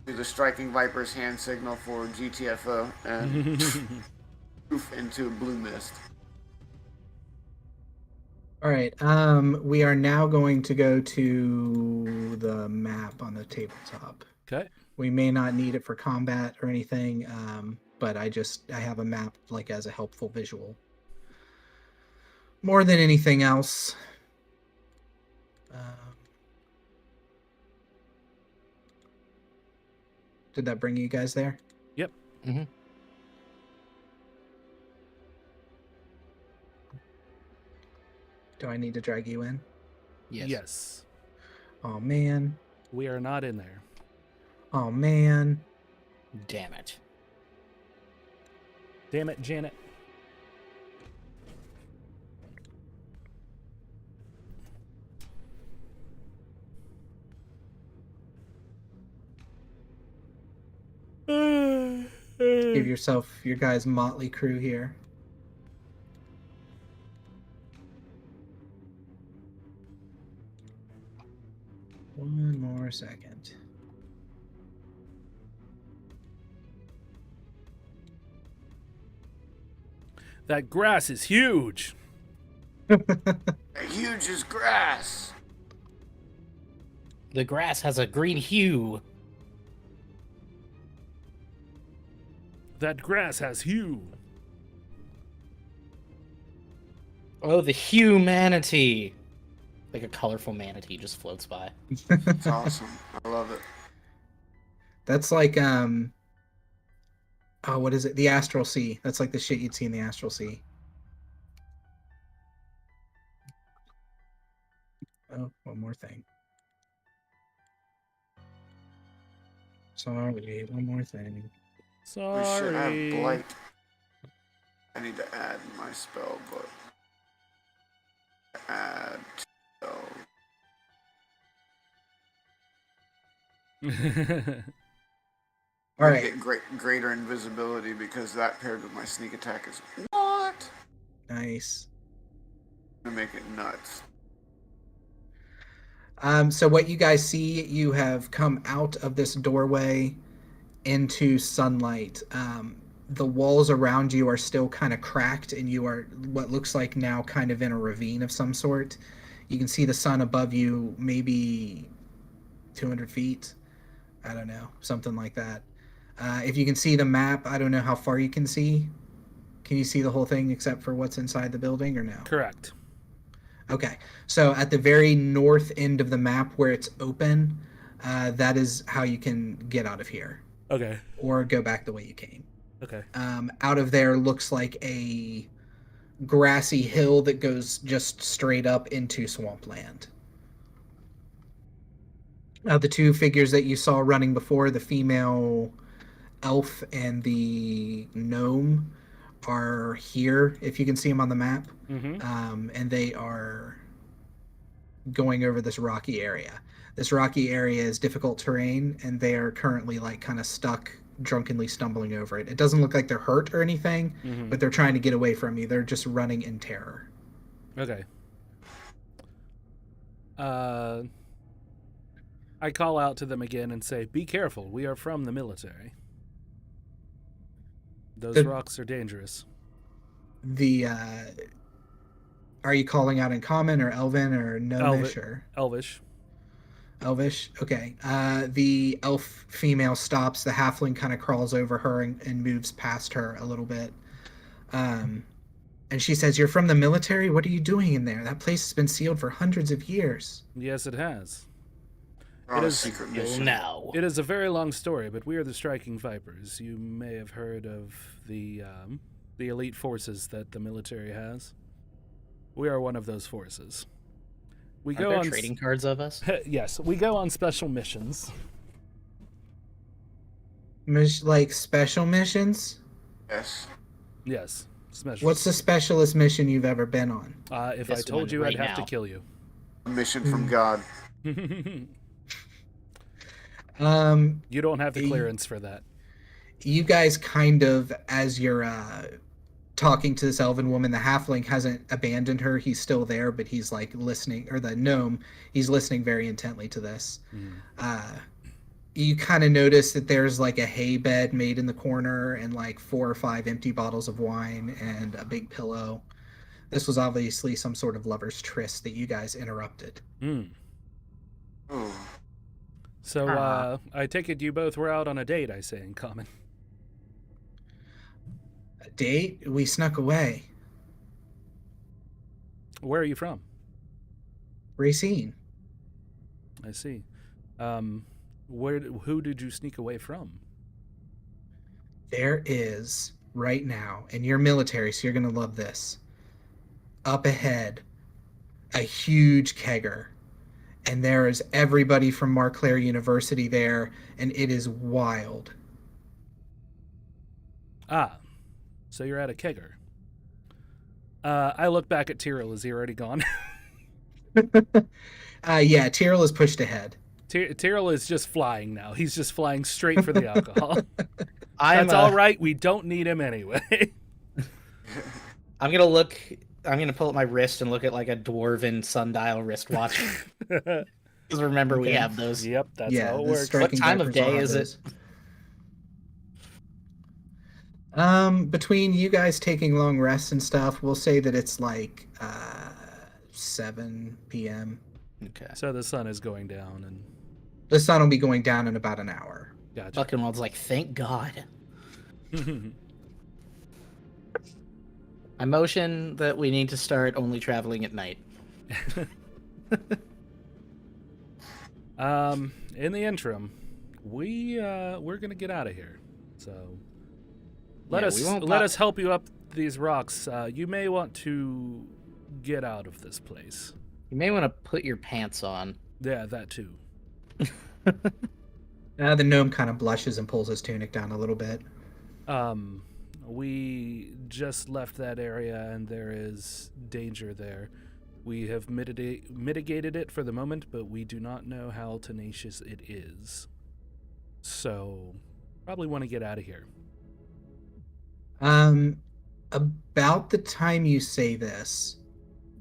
do the Striking Viper's hand signal for GTFO and poof into blue mist. All right. We are now going to go to the map on the tabletop. Okay. We may not need it for combat or anything, but I have a map like as a helpful visual. More than anything else. Did that bring you guys there? Yep. Mm-hmm. Do I need to drag you in? Yes. Oh man. We are not in there. Oh man. Damn it. Damn it, Janet. Give yourself your guys' motley crew here. One more second. That grass is huge. Huge as grass. The grass has a green hue. That grass has hue. Oh, the humanity. Like a colorful manatee just floats by. It's awesome. I love it. That's like oh, what is it? The Astral Sea. That's like the shit you'd see in the Astral Sea. Oh, one more thing. Sorry, one more thing. Sorry. We should have blight. I need to add my spell book. Add spell. All right. Get greater invisibility because that paired with my sneak attack is what? Nice. Gonna make it nuts. So what you guys see, you have come out of this doorway into sunlight. The walls around you are still kind of cracked, and you are what looks like now kind of in a ravine of some sort. You can see the sun above you, maybe 200 feet. I don't know, something like that. If you can see the map, I don't know how far you can see. Can you see the whole thing except for what's inside the building, or no? Correct. Okay, so at the very north end of the map where it's open, that is how you can get out of here. Okay. Or go back the way you came. Okay. Out of there looks like a grassy hill that goes just straight up into swampland. The two figures that you saw running before, the female elf and the gnome, are here, if you can see them on the map. Mm-hmm. And they are going over this rocky area. This rocky area is difficult terrain, and they are currently like kind of stuck, drunkenly stumbling over it. It doesn't look like they're hurt or anything, but they're trying to get away from you. They're just running in terror. Okay. I call out to them again and say, "Be careful. We are from the military. Those rocks are dangerous." Are you calling out in common or elven or gnomish or Elvish? Elvish? Okay. The elf female stops. The halfling kind of crawls over her and moves past her a little bit. And she says, "You're from the military? What are you doing in there? That place has been sealed for hundreds of years." Yes, it has. We're on It a is- secret You'll mission. know. It is a very long story, but we are the Striking Vipers. You may have heard of the elite forces that the military has. We are one of those forces. We Are go there on trading cards of us? Yes, we go on special missions. Like special missions? Yes. Yes, What's the specialist mission you've ever been on? If This I told one you, right I'd have to now. kill you. A mission from God. You don't have the clearance for that. You guys kind of, as you're talking to this elven woman, the halfling hasn't abandoned her. He's still there, but he's like listening, or the gnome, he's listening very intently to this. You kind of notice that there's like a hay bed made in the corner and like 4 or 5 empty bottles of wine and a big pillow. This was obviously some sort of lover's tryst that you guys interrupted. Mm. Ooh. So, I take it you both were out on a date, I say in common. A date? We snuck away. Where are you from? Racine. I see. Who did you sneak away from? There is, right now, and you're military, so you're going to love this. Up ahead, a huge kegger. And there is everybody from Montclair University there, and it is wild. Ah, so you're at a kegger. I look back at Ptyrl. Is he already gone? Yeah, Ptyrl is pushed ahead. Ptyrl is just flying now. He's just flying straight for the alcohol. I'm That's all right. We don't need him anyway. I'm gonna pull up my wrist and look at like a dwarven sundial wristwatch. Because remember, we have those. Yep, that's Yeah, how it the works. striking What time of vipers will day have is it? those. Between you guys taking long rests and stuff, we'll say that it's like 7 p.m. Okay. So the sun is going down, and The sun will be going down in about an hour. gotcha. Buckenwald's like, thank God. I motion that we need to start only traveling at night. In the interim, we're gonna get out of here. So let us help you up these rocks. You may want to get out of this place. You may want to put your pants on. Yeah, that too. The gnome kind of blushes and pulls his tunic down a little bit. We just left that area, and there is danger there. We have mitigated it for the moment, but we do not know how tenacious it is. So, probably want to get out of here. About the time you say this,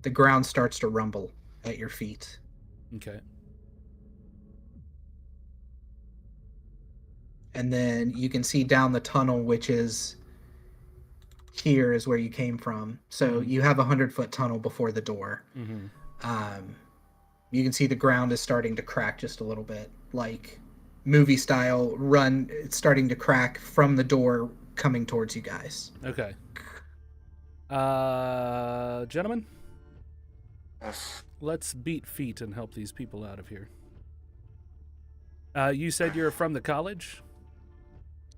the ground starts to rumble at your feet. Okay. And then you can see down the tunnel, which is here is where you came from. So you have a 100-foot tunnel before the door. Mm-hmm. You can see the ground is starting to crack just a little bit, like movie style run. It's starting to crack from the door coming towards you guys. Okay. Gentlemen, Yes. let's beat feet and help these people out of here. You said you're from the college?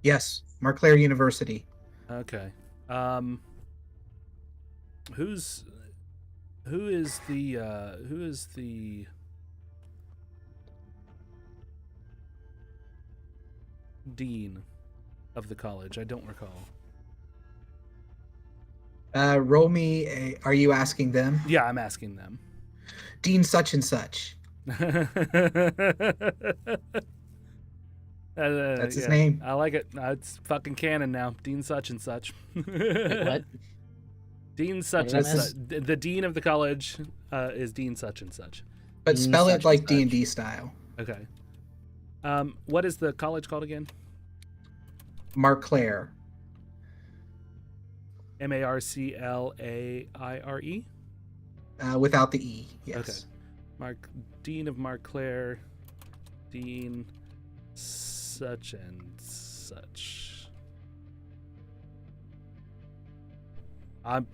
Yes, Montclair University. Okay. Who is the dean of the college? I don't recall. Roll me. Are you asking them? Yeah, I'm asking them. Dean such and such. That's his name. I like it. It's fucking canon now. Dean such and such. Wait, what? Dean such Wait, and that's- such. The dean of the college is Dean such and such. But Dean spell such it and like such. D&D style. Okay. What is the college called again? Montclair. Marclaire? Without the E. Yes. Okay. Dean of Montclair. Dean such and such. I'm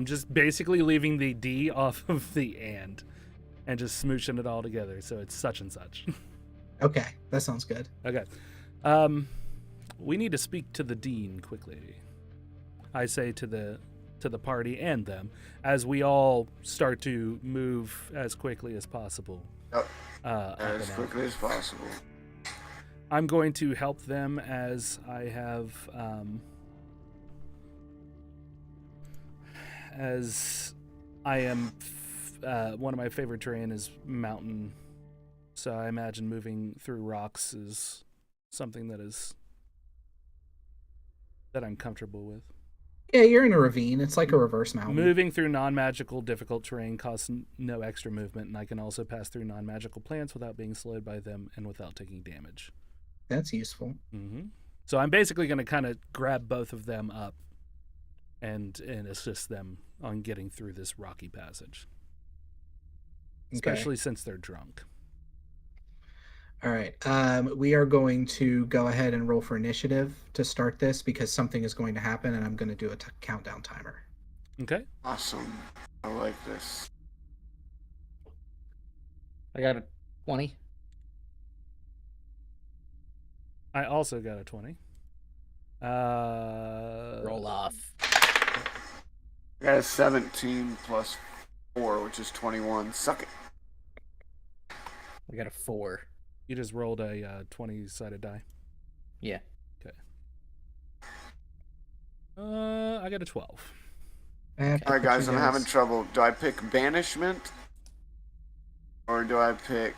just basically leaving the D off of the and just smooshing it all together, so it's such and such. Okay, that sounds good. Okay. We need to speak to the dean quickly. I say to the party and them as we all start to move as quickly as possible. Yep. Up As and out. quickly as possible. I'm going to help them as I have as I am, one of my favorite terrain is mountain, so I imagine moving through rocks is something that I'm comfortable with. Yeah, you're in a ravine. It's like a reverse mountain. Moving through non-magical difficult terrain costs no extra movement, and I can also pass through non-magical plants without being slowed by them and without taking damage. That's useful. Mm-hmm. So I'm basically going to kind of grab both of them up and assist them on getting through this rocky passage. Especially since they're drunk. All right. We are going to go ahead and roll for initiative to start this because something is going to happen, and I'm going to do a countdown timer. Okay. Awesome. I like this. I got a 20. I also got a 20. Roll off. I got a 17 plus 4, which is 21. Suck it. I got a 4. You just rolled a 20-sided die. Yeah. Okay. I got a 12. Alright, guys, I'm having trouble. Do I pick Banishment? Or do I pick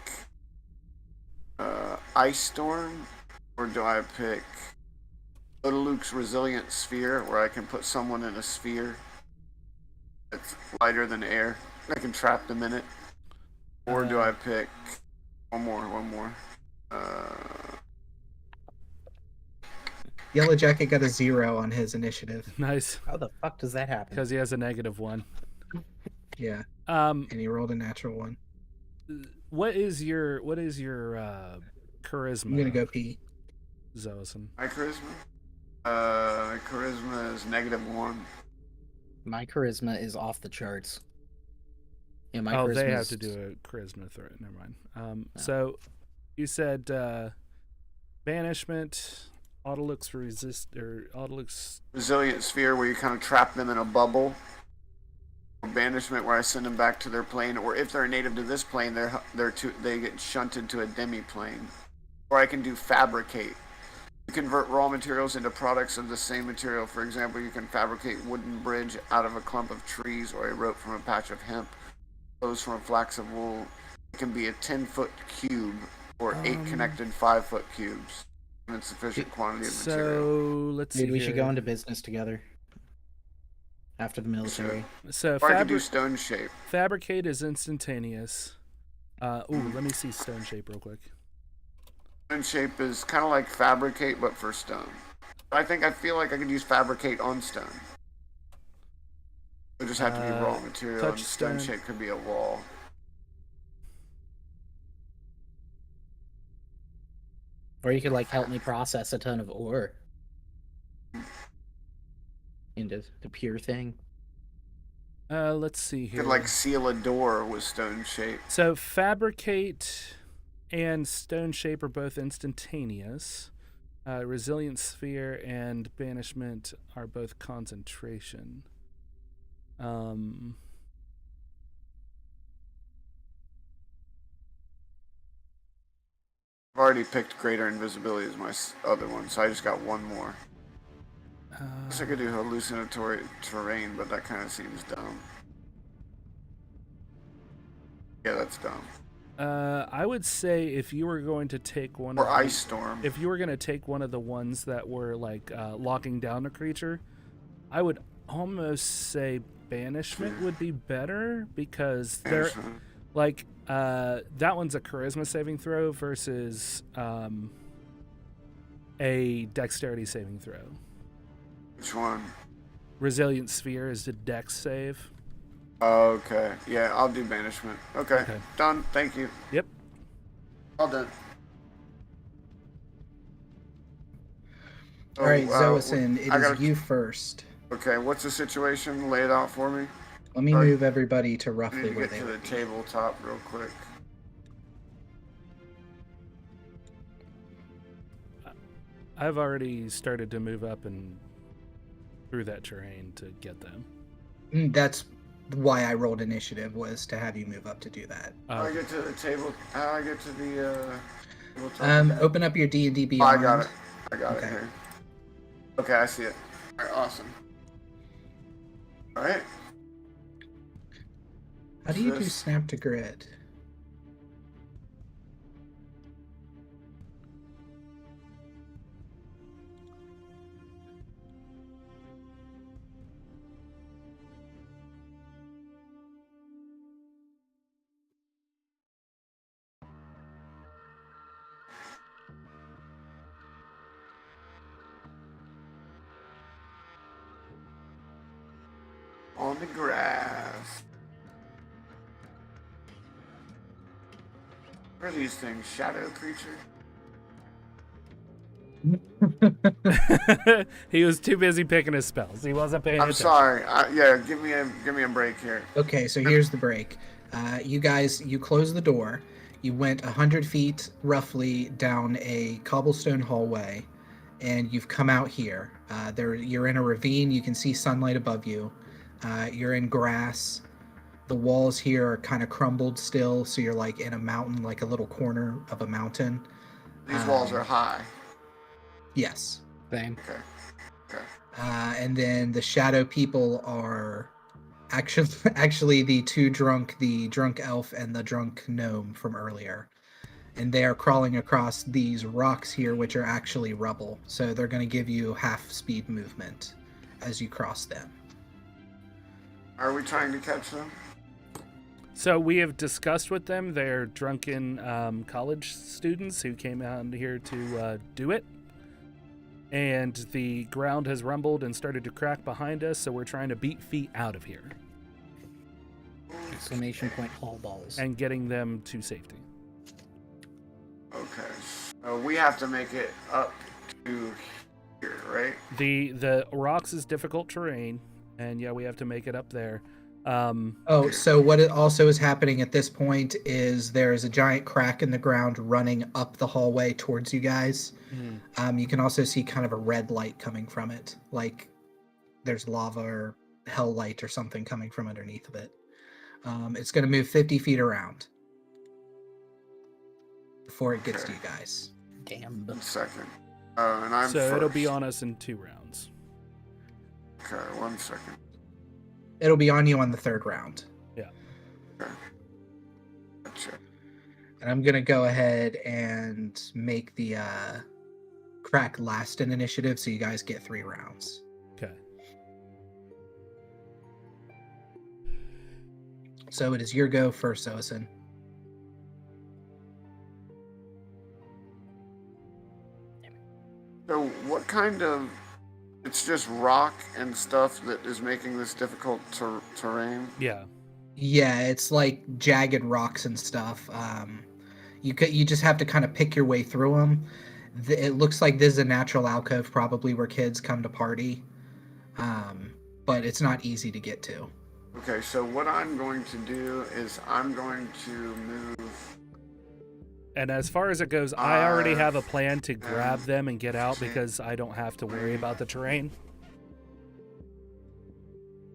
Ice Storm? Or do I pick Luke's Resilient Sphere, where I can put someone in a sphere that's lighter than air? I can trap them in it. Or do I pick one more? Yellow Jacket got a 0 on his initiative. Nice. How the fuck does that happen? Because he has a -1. Yeah. And he rolled a natural 1. What is your charisma? I'm gonna go pee. Xoasin. My charisma? Charisma is -1. My charisma is off the charts. Yeah, my Oh, they charisma have is- to do a charisma throw. Never mind. So you said banishment, Autolux resist, or Autolux. Resilient Sphere, where you kind of trap them in a bubble. Or Banishment, where I send them back to their plane, or if they're a native to this plane, they get shunted to a demi-plane. Or I can do Fabricate. You convert raw materials into products of the same material. For example, you can fabricate wooden bridge out of a clump of trees, or a rope from a patch of hemp, clothes from a flax of wool. It can be a 10-foot cube, or 8 connected 5-foot cubes, in sufficient quantity of material. So let's see. Dude, we should here. go into business together. After the military. So Or I can do Stone Shape. fabricate is instantaneous. Let me see stone shape real quick. Stone Shape is kind of like Fabricate, but for stone. I feel like I could use Fabricate on stone. It just have to be raw material, and Stone Shape could be a wall. Or you could like help me process a ton of ore into the pure thing. Let's see You here. could like seal a door with Stone Shape. So fabricate and stone shape are both instantaneous. Resilient sphere and banishment are both concentration. I've already picked Greater Invisibility as my other one, so I just got one more. I guess I could do Hallucinatory Terrain, but that kind of seems dumb. Yeah, that's dumb. I would say if you were going to take one Or of Ice Storm. if you were going to take one of the ones that were like locking down a creature, I would almost say banishment would be better because they're Banishment. like that one's a charisma saving throw versus a dexterity saving throw. Which one? Resilient sphere is the dex save. Okay. Yeah, I'll do Banishment. Okay. Done. Thank you. Yep. All done. All right, Oh, Xoasin, it I is gotta- you first. Okay, what's the situation? Lay it out for me. Let me move everybody to I need roughly to where get they to the would be. tabletop real quick. I've already started to move up and through that terrain to get them. That's why I rolled initiative, was to have you move up to do that. How do I get to the table? How do I get to the tabletop? Open up your D&D Oh, Beyond. I got it. I got Okay. it here. Okay, I see it. Alright, awesome. Alright. How do you do snap to grid? On the grass. What are these things? Shadow creature? He was too busy picking his spells. He wasn't paying I'm attention. sorry. Yeah, give me a break here. Okay, so here's the break. You guys, you close the door. You went 100 feet roughly down a cobblestone hallway, and you've come out here. You're in a ravine. You can see sunlight above you. You're in grass. The walls here are kind of crumbled still, so you're like in a mountain, like a little corner of a mountain. These walls are high. Yes. Same. Okay. And then the shadow people are actually the drunk elf and the drunk gnome from earlier. And they are crawling across these rocks here, which are actually rubble. So they're going to give you half speed movement as you cross them. Are we trying to catch them? So we have discussed with them. They're drunken college students who came out here to do it. And the ground has rumbled and started to crack behind us, so we're trying to beat feet out of here. Exclamation point, all balls. And getting them to safety. Okay. So we have to make it up to here, right? The rocks is difficult terrain, and yeah, we have to make it up there. So what it also is happening at this point is there is a giant crack in the ground running up the hallway towards you guys. You can also see kind of a red light coming from it, like there's lava or hell light or something coming from underneath of it. It's going to move 50 feet around before it gets to you guys. Damn. 1 second. And I'm So first. it'll be on us in 2 rounds. Okay, 1 second. It'll be on you on the 3rd round. Yeah. Okay. Gotcha. And I'm going to go ahead and make the crack last in initiative so you guys get 3 rounds. Okay. So it is your go first, Xoasin. So what kind of... It's just rock and stuff that is making this difficult terrain? Yeah. Yeah, it's like jagged rocks and stuff. You just have to kind of pick your way through them. It looks like this is a natural alcove, probably where kids come to party, but it's not easy to get to. Okay, so what I'm going to do is I'm going to move... And as far as it goes, I already have a plan to grab them and get out because I don't have to worry about the terrain.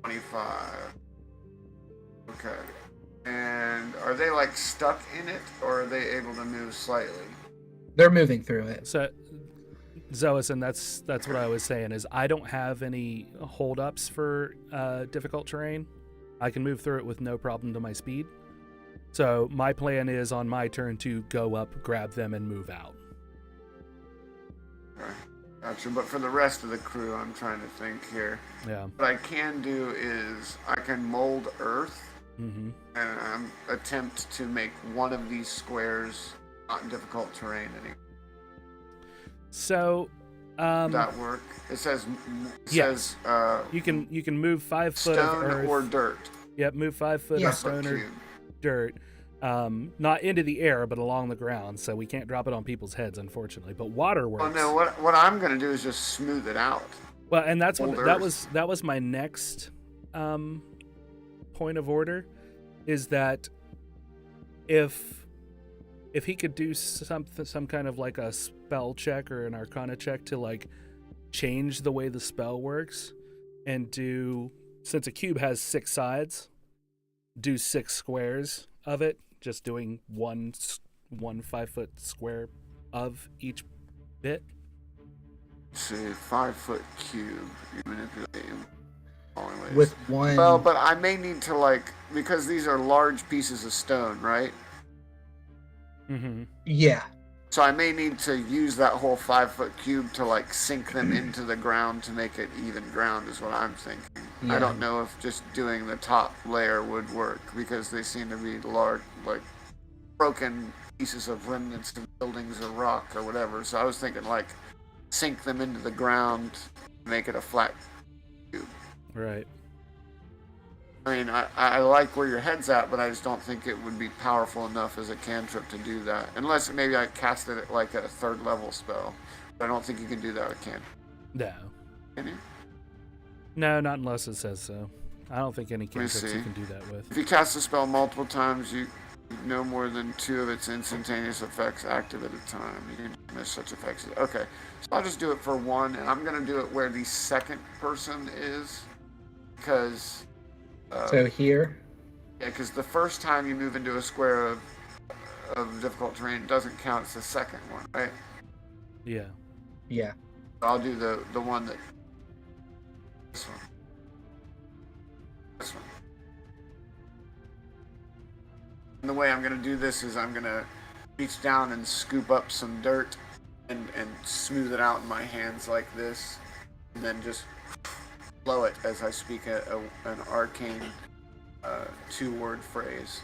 25. Okay. And are they like stuck in it, or are they able to move slightly? They're moving through it. So, Xoasin, that's what I was saying is I don't have any holdups for difficult terrain. I can move through it with no problem to my speed. So my plan is on my turn to go up, grab them, and move out. Okay. Gotcha. But for the rest of the crew, I'm trying to think here. Yeah. What I can do is I can mold earth and attempt to make one of these squares not difficult terrain anymore. So, Would that work? It says yes. You can move 5 foot of stone earth or dirt. Yep, move 5 foot Yeah. of stone or dirt. Not into the air, but along the ground. So we can't drop it on people's heads, unfortunately. But water works. Oh no! What I'm gonna do is just smooth it out. Well, and that's what Old that was my next point of order, is that if he could do some kind of like a spell check or an arcana check to like change the way the spell works, and do, since a cube has 6 sides, do 6 squares of it, just doing one 5 foot square of each bit. Let's see, 5 foot cube. You manipulate him. falling ways. With one. Well, but I may need to, like, because these are large pieces of stone, right? Mm-hmm. Yeah. So I may need to use that whole 5-foot cube to, like, sink them into the ground to make it even ground is what I'm thinking. Yeah. I don't know if just doing the top layer would work because they seem to be large, like, broken pieces of remnants of buildings or rock or whatever. So I was thinking, like, sink them into the ground, make it a flat cube. Right. I mean, I like where your head's at, but I just don't think it would be powerful enough as a cantrip to do that. Unless maybe I cast it at, like, a 3rd level spell. But I don't think you can do that with cantrip. No. Can you? No, not unless it says so. I don't think any Let me cantrips see. you can do that with. If you cast a spell multiple times, you no more than 2 of its instantaneous effects active at a time. You can miss such effects. Okay, so I'll just do it for 1, and I'm going to do it where the second person is. Because... So here. Yeah, because the first time you move into a square of difficult terrain doesn't count as the second one, right? Yeah. Yeah. I'll do the one that... This one. This one. And the way I'm going to do this is I'm going to reach down and scoop up some dirt and smooth it out in my hands like this. And then just blow it as I speak an arcane 2-word phrase.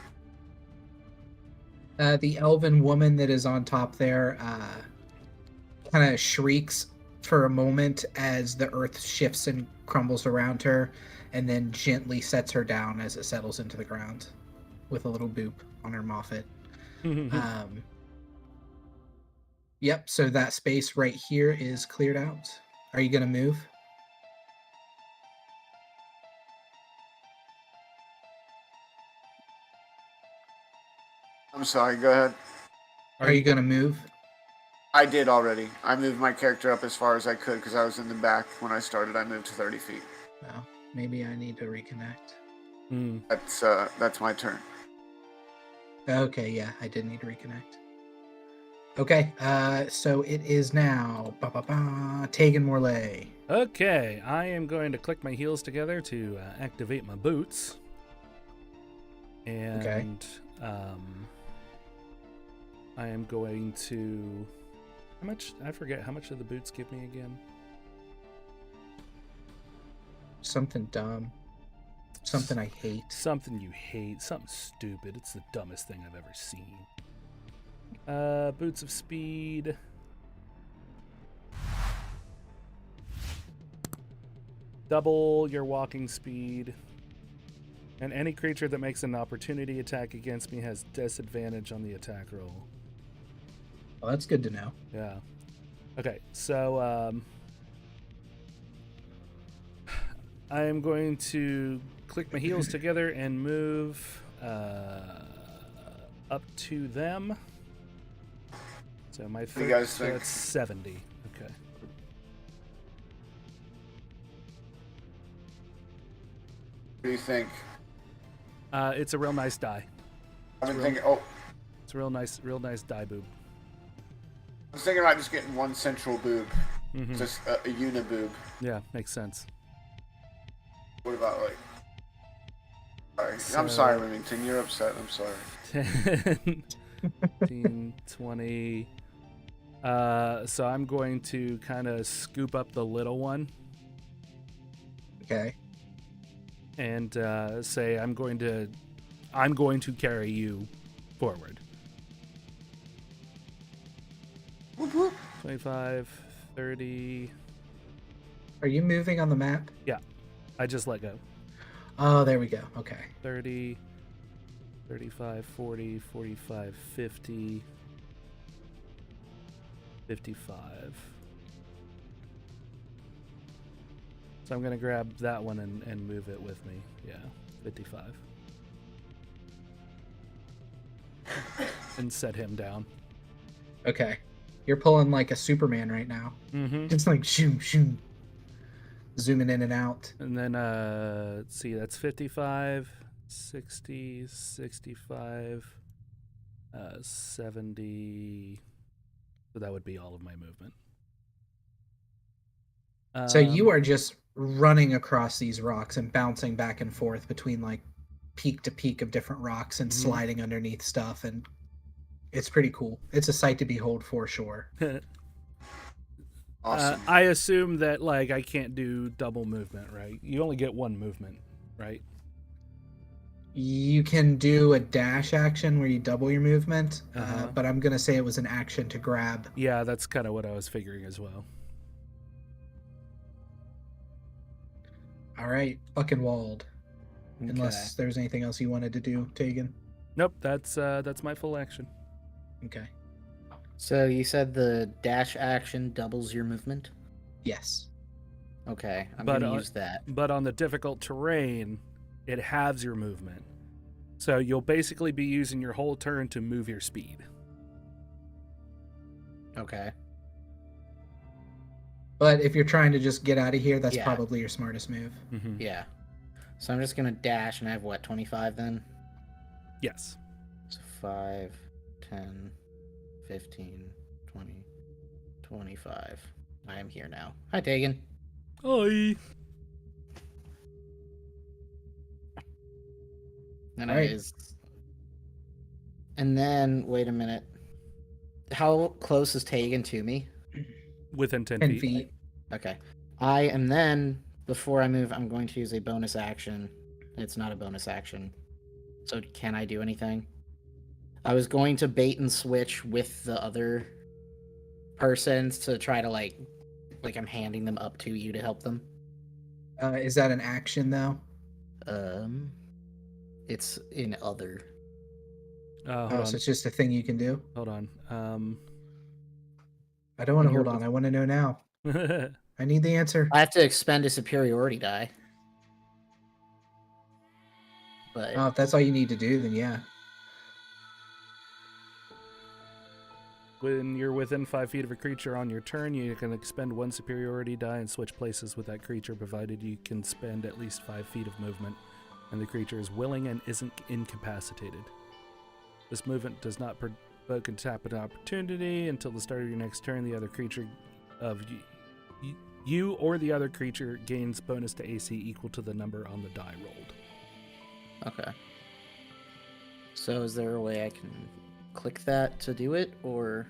The elven woman that is on top there kind of shrieks for a moment as the earth shifts and crumbles around her, and then gently sets her down as it settles into the ground with a little boop on her moffat. Yep, so that space right here is cleared out. Are you going to move? I'm sorry, go ahead. Are you going to move? I did already. I moved my character up as far as I could because I was in the back when I started. I moved to 30 feet. Well, maybe I need to reconnect. That's my turn. Okay, yeah, I did need to reconnect. Okay, so it is now Tægen Morlé. Okay, I am going to click my heels together to activate my boots. And I am going to... How much? I forget. How much do the boots give me again? Something dumb. Something I hate. Something you hate. Something stupid. It's the dumbest thing I've ever seen. Boots of speed. Double your walking speed. And any creature that makes an opportunity attack against me has disadvantage on the attack roll. Well, that's good to know. Yeah. Okay, so I am going to click my heels together and move up to them. So my What do you guys think? that's 70. Okay. What do you think? It's a real nice die. I've been thinking. Oh, It's a real nice die boob. I was thinking about just getting one central boob, Mm-hmm. just a uniboob. Yeah, makes sense. What about like? Sorry, So- I'm sorry, Remington. You're upset. I'm sorry. 10, 15, 20. So I'm going to kind of scoop up the little one Okay. and say I'm going to carry you forward. Whoop, whoop. 25, 30. Are you moving on the map? I just let go. Oh, there we go. Okay. 30, 35, 40, 45, 50, 55. So I'm going to grab that one and move it with me. Yeah, 55. And set him down. Okay. You're pulling like a Superman right now. Mm-hmm. Just like shoom, shoom. Zooming in and out. And then, let's see, that's 55, 60, 65, 70. So that would be all of my movement. So you are just running across these rocks and bouncing back and forth between like peak to peak of different rocks and sliding underneath stuff, and it's pretty cool. It's a sight to behold for sure. Awesome. I assume that like I can't do double movement, right? You only get one movement, right? You can do a dash action where you double your movement, Uh-huh. but I'm gonna say it was an action to grab. Yeah, that's kind of what I was figuring as well. All right, Buckenwald. Unless there's anything else you wanted to do, Tægen. Nope, that's my full action. Okay. So you said the dash action doubles your movement? Yes. Okay, I'm But, going to use that. But on the difficult terrain, it halves your movement. So you'll basically be using your whole turn to move your speed. Okay. But if you're trying to just get out of here, that's Yeah. probably your smartest move. Mm-hmm. Yeah. So I'm just going to dash, and I have, 25 then? Yes. So 5, 10, 15, 20, 25. I am here now. Hi, Tægen. Oi. And Right. And then, wait a minute. How close is Tægen to me? Within 10 10 feet. feet. Okay. I am then, before I move, I'm going to use a bonus action. It's not a bonus action. So can I do anything? I was going to bait and switch with the other persons to try to like I'm handing them up to you to help them. Is that an action though? It's in other. Hold Oh, on. so it's just a thing you can do? Hold on. I don't want to You're hold on. I want to know now. Um, I need the answer. I have to expend a superiority die. But Oh, if that's all you need to do, then yeah. when you're within 5 feet of a creature on your turn, you can expend one superiority die and switch places with that creature, provided you can spend at least 5 feet of movement, and the creature is willing and isn't incapacitated. This movement does not provoke a tap an opportunity until the start of your next turn. The other creature of you or the other creature gains bonus to AC equal to the number on the die rolled. okay. So is there a way I can click that to do it, or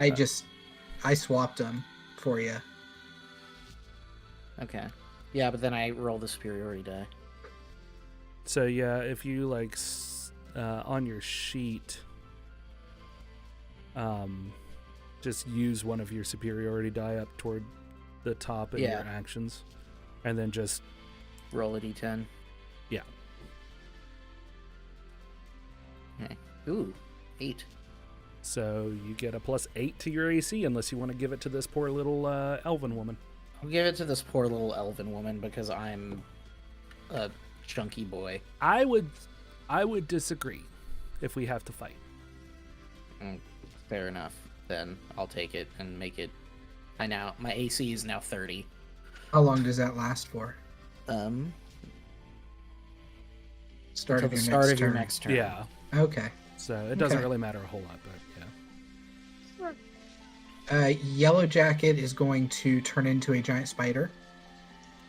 I swapped them for you. okay? Yeah, but then I roll the superiority die. So yeah, if you on your sheet, just use one of your superiority die up toward the top of your actions, and then just Roll a d10. yeah. Okay. Ooh, 8. So you get a +8 to your AC, unless you want to give it to this poor little elven woman. I'll give it to this poor little elven woman because I'm a chunky boy. I would disagree if we have to fight. Fair enough. Then I'll take it and make it. My AC is now 30. How long does that last for? Start Until of the your start next of your turn. next turn. Yeah. Okay. So it doesn't Okay. really matter a whole lot, but yeah. Yellow Jacket is going to turn into a giant spider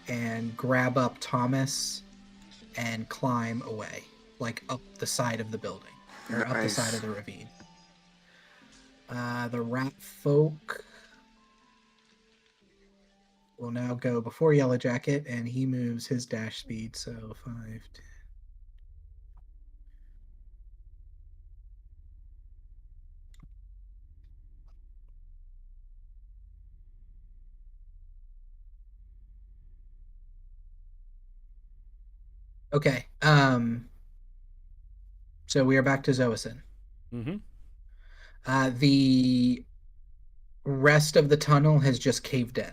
and grab up Thomas and climb away, like up the side of the building, or up the Nice. side of the ravine. The rat folk will now go before Yellow Jacket, and he moves his dash speed, so 5, 10. Okay. So we are back to Xoasin. Mm-hmm. The rest of the tunnel has just caved in.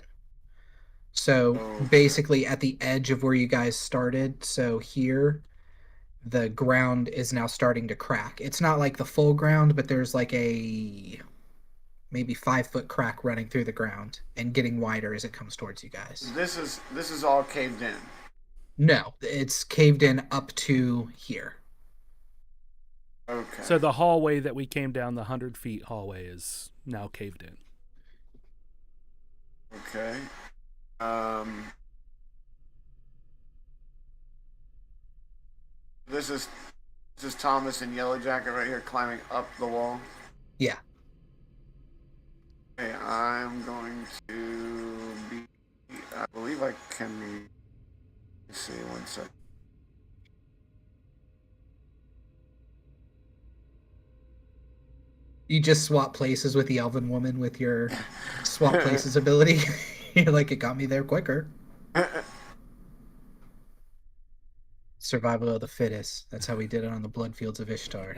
So basically at the edge of where you guys started, so here, the ground is now starting to crack. It's not like the full ground, but there's like a maybe 5-foot crack running through the ground and getting wider as it comes towards you guys. This is all caved in. No, it's caved in up to here. Okay. So the hallway that we came down, the 100 feet hallway, is now caved in. Okay. This is Thomas in Yellow Jacket right here climbing up the wall. Yeah. Okay, I'm going to be. I believe I can. Let's see, one sec. You just swap places with the elven woman with your swap places ability. You're like, it got me there quicker. Survival of the fittest. That's how we did it on the Bloodfields of Ishtar.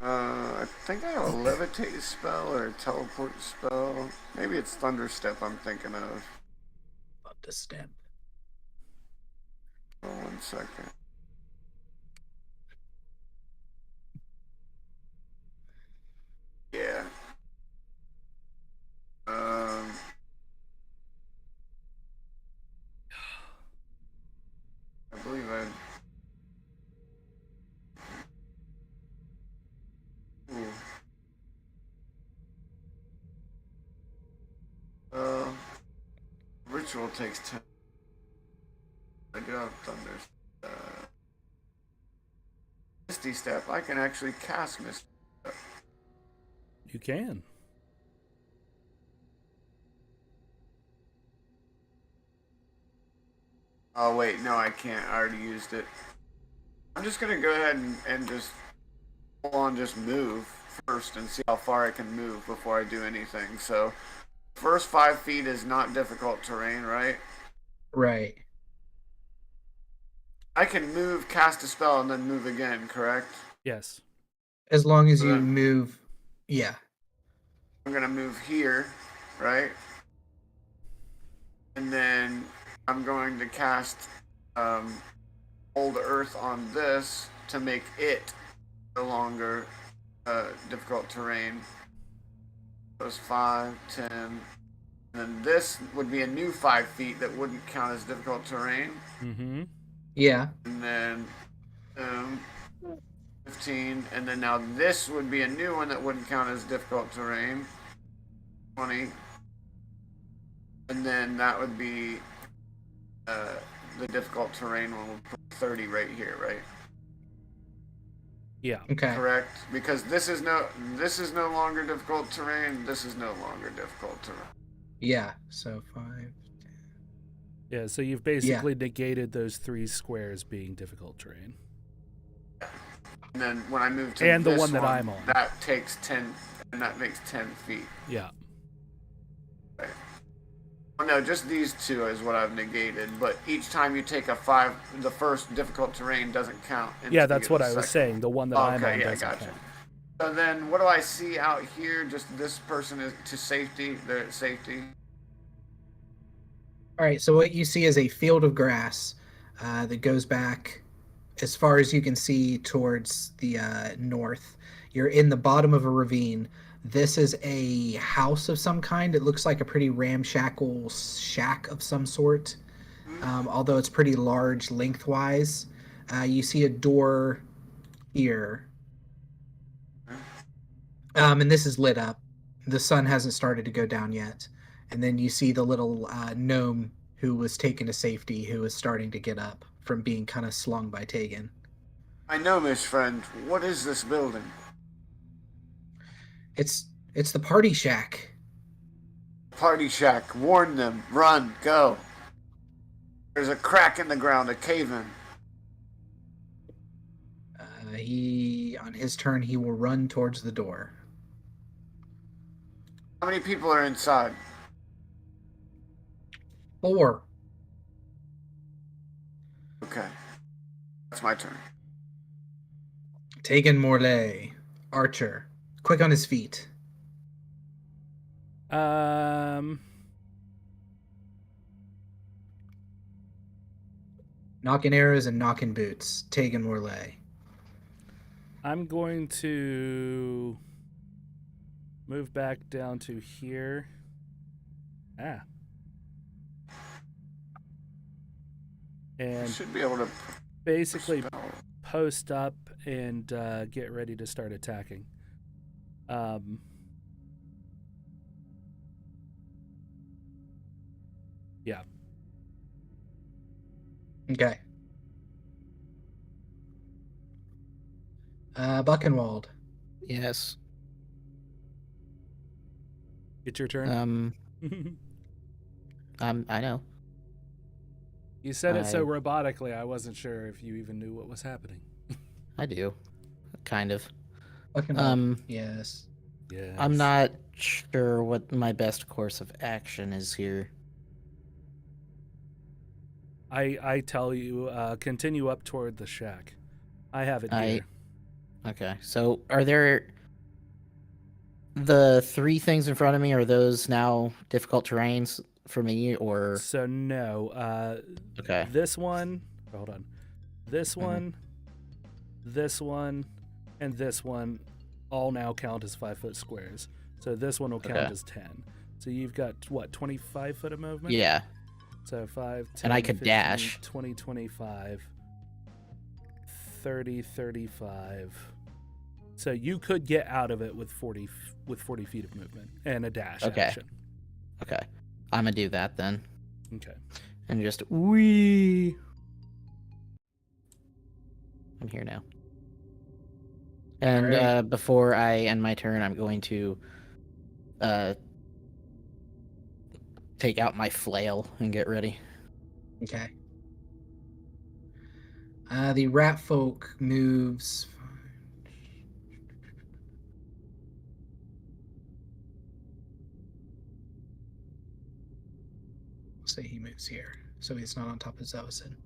I think I have a levitate spell or a teleport spell. Maybe it's Thunderstep I'm thinking of. Thunderstep. Oh, 1 second. Yeah. I believe I. Ooh. Ritual takes 10. I do have Thunder. Misty Step. I can actually cast Misty Step. You can. Oh wait, no, I can't. I already used it. I'm just gonna go ahead and just full on just move first and see how far I can move before I do anything. So, first 5 feet is not difficult terrain, right? Right. I can move, cast a spell, and then move again, correct? Yes. As long as So you then- move. Yeah. I'm gonna move here, right? And then I'm going to cast Old Earth on this to make it no longer difficult terrain. Those 5, 10. And then this would be a new 5 feet that wouldn't count as difficult terrain. Mm-hmm. Yeah. And then 15. And then now this would be a new one that wouldn't count as difficult terrain. 20. And then that would be the difficult terrain one would put 30 right here, right? Yeah. Okay. Correct? Because this is no longer difficult terrain, this is no longer difficult terrain. Yeah. So 5. Yeah, so you've basically negated those 3 squares being difficult terrain. And then when I move to And the this one that I'm on. that takes 10, and that makes 10 feet. Yeah. Right. Well, no, just these 2 is what I've negated, but each time you take a 5, the first difficult terrain doesn't count. Yeah, that's what I was saying. The one that I'm on doesn't gotcha. count. So then what do I see out here? Just this person is to safety. They're at safety. All right. So what you see is a field of grass that goes back as far as you can see towards the north. You're in the bottom of a ravine. This is a house of some kind. It looks like a pretty ramshackle shack of some sort, although it's pretty large lengthwise. You see a door here. And this is lit up. The sun hasn't started to go down yet. And then you see the little gnome who was taken to safety, who is starting to get up from being kind of slung by Tægen. I know, Miss Friend. What is this building? It's the party shack. Party shack. Warn them. Run. Go. There's a crack in the ground. A cave-in. On his turn, he will run towards the door. How many people are inside? 4. Okay. That's my turn. Tægen Morlé, archer, quick on his feet. Knocking arrows and knocking boots. Tægen Morlé. I'm going to move back down to here. And Should be able to basically spell. post up and get ready to start attacking. Yeah. Okay. Buckenwald. Yes. It's your turn. I know. You said it so robotically, I wasn't sure if you even knew what was happening. I do. Kind of. Buckenwald. Yes. Yes. I'm not sure what my best course of action is here. I tell you, continue up toward the shack. I have it here. Okay, so are there the 3 things in front of me? Are those now difficult terrains for me, or So no. okay? This one. Hold on. This one, this one, and this one all now count as 5-foot squares. So this one will count as 10. So you've got what, 25 foot of movement? Yeah. So 5, 10, And I could 15, dash. 20, 25, 30, 35. So you could get out of it with 40 feet of movement and a dash action. Okay. I'm gonna do that then. Okay. And just wee. I'm here now. And Alright. before I end my turn, I'm going to take out my flail and get ready. Okay. The rat folk moves. Say he moves here, so he's not on top of Xoasin.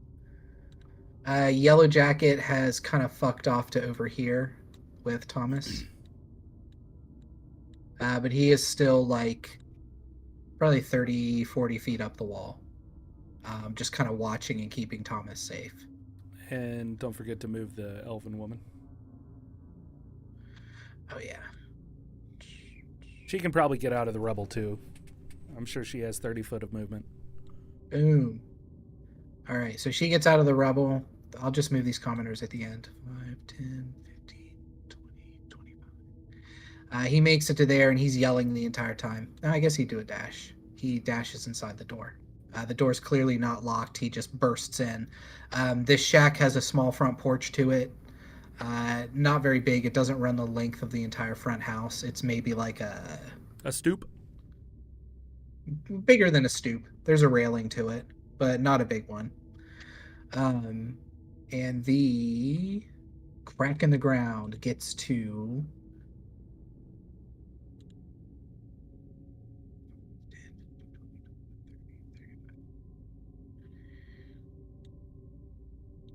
Yellow Jacket has kind of fucked off to over here with Thomas. But he is still like probably 30, 40 feet up the wall. Just kind of watching and keeping Thomas safe. And don't forget to move the elven woman. Oh, yeah. She can probably get out of the rubble, too. I'm sure she has 30 foot of movement. Boom. All right, so she gets out of the rubble. I'll just move these commoners at the end. 5, 10, 15, 20, 25. He makes it to there, and he's yelling the entire time. I guess he'd do a dash. He dashes inside the door. The door's clearly not locked. He just bursts in. This shack has a small front porch to it. Not very big. It doesn't run the length of the entire front house. It's maybe like a stoop? Bigger than a stoop. There's a railing to it, but not a big one. And the crack in the ground gets to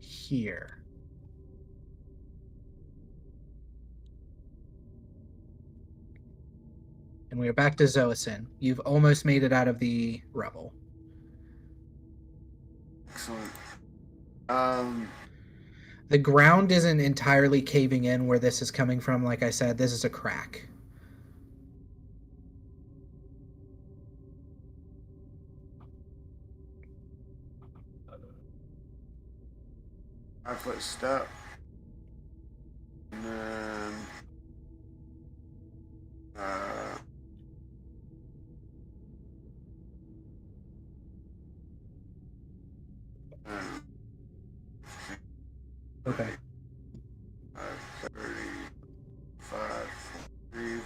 here. And we are back to Xoasin. You've almost made it out of the rubble. Excellent. The ground isn't entirely caving in where this is coming from. Like I said, this is a crack. I put step. And then Okay. 30, 5, 3,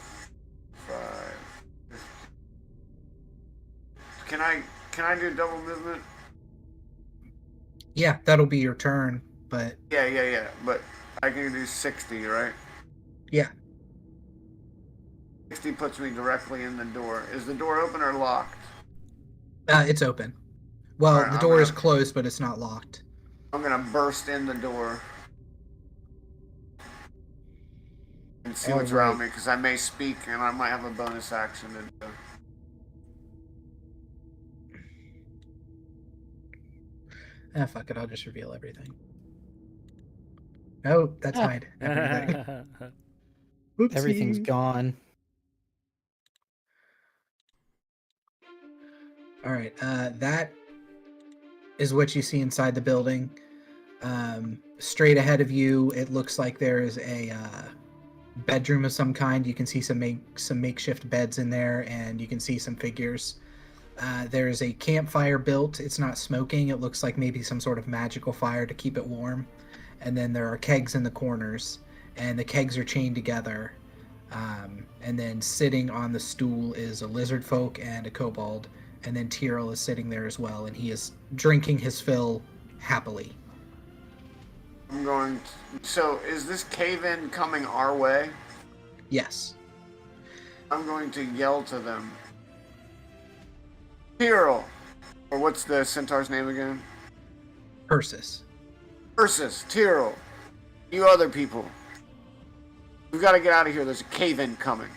5. Can I do double movement? Yeah, that'll be your turn, but Yeah. But I can do 60, right? yeah. 60 puts me directly in the door. Is the door open or locked? It's open. Well, Alright, the door is closed, but it's not locked. I'm gonna burst in the door and see what's around me, because I may speak and I might have a bonus action to do. Fuck it, I'll just reveal everything. Oh, that's hide. Everything. Oopsie. Everything's gone. All right, that is what you see inside the building. Straight ahead of you, it looks like there is a bedroom of some kind. You can see some makeshift beds in there, and you can see some figures. There's a campfire built. It's not smoking. It looks like maybe some sort of magical fire to keep it warm. And then there are kegs in the corners, and the kegs are chained together. And then sitting on the stool is a lizard folk and a kobold. And then Ptyrl is sitting there as well, and he is drinking his fill happily. I'm going to... So, is this cave-in coming our way? Yes. I'm going to yell to them. Ptyrl! Or what's the centaur's name again? Persis. Ursus, Ptyrl, you other people. We've got to get out of here. There's a cave-in coming.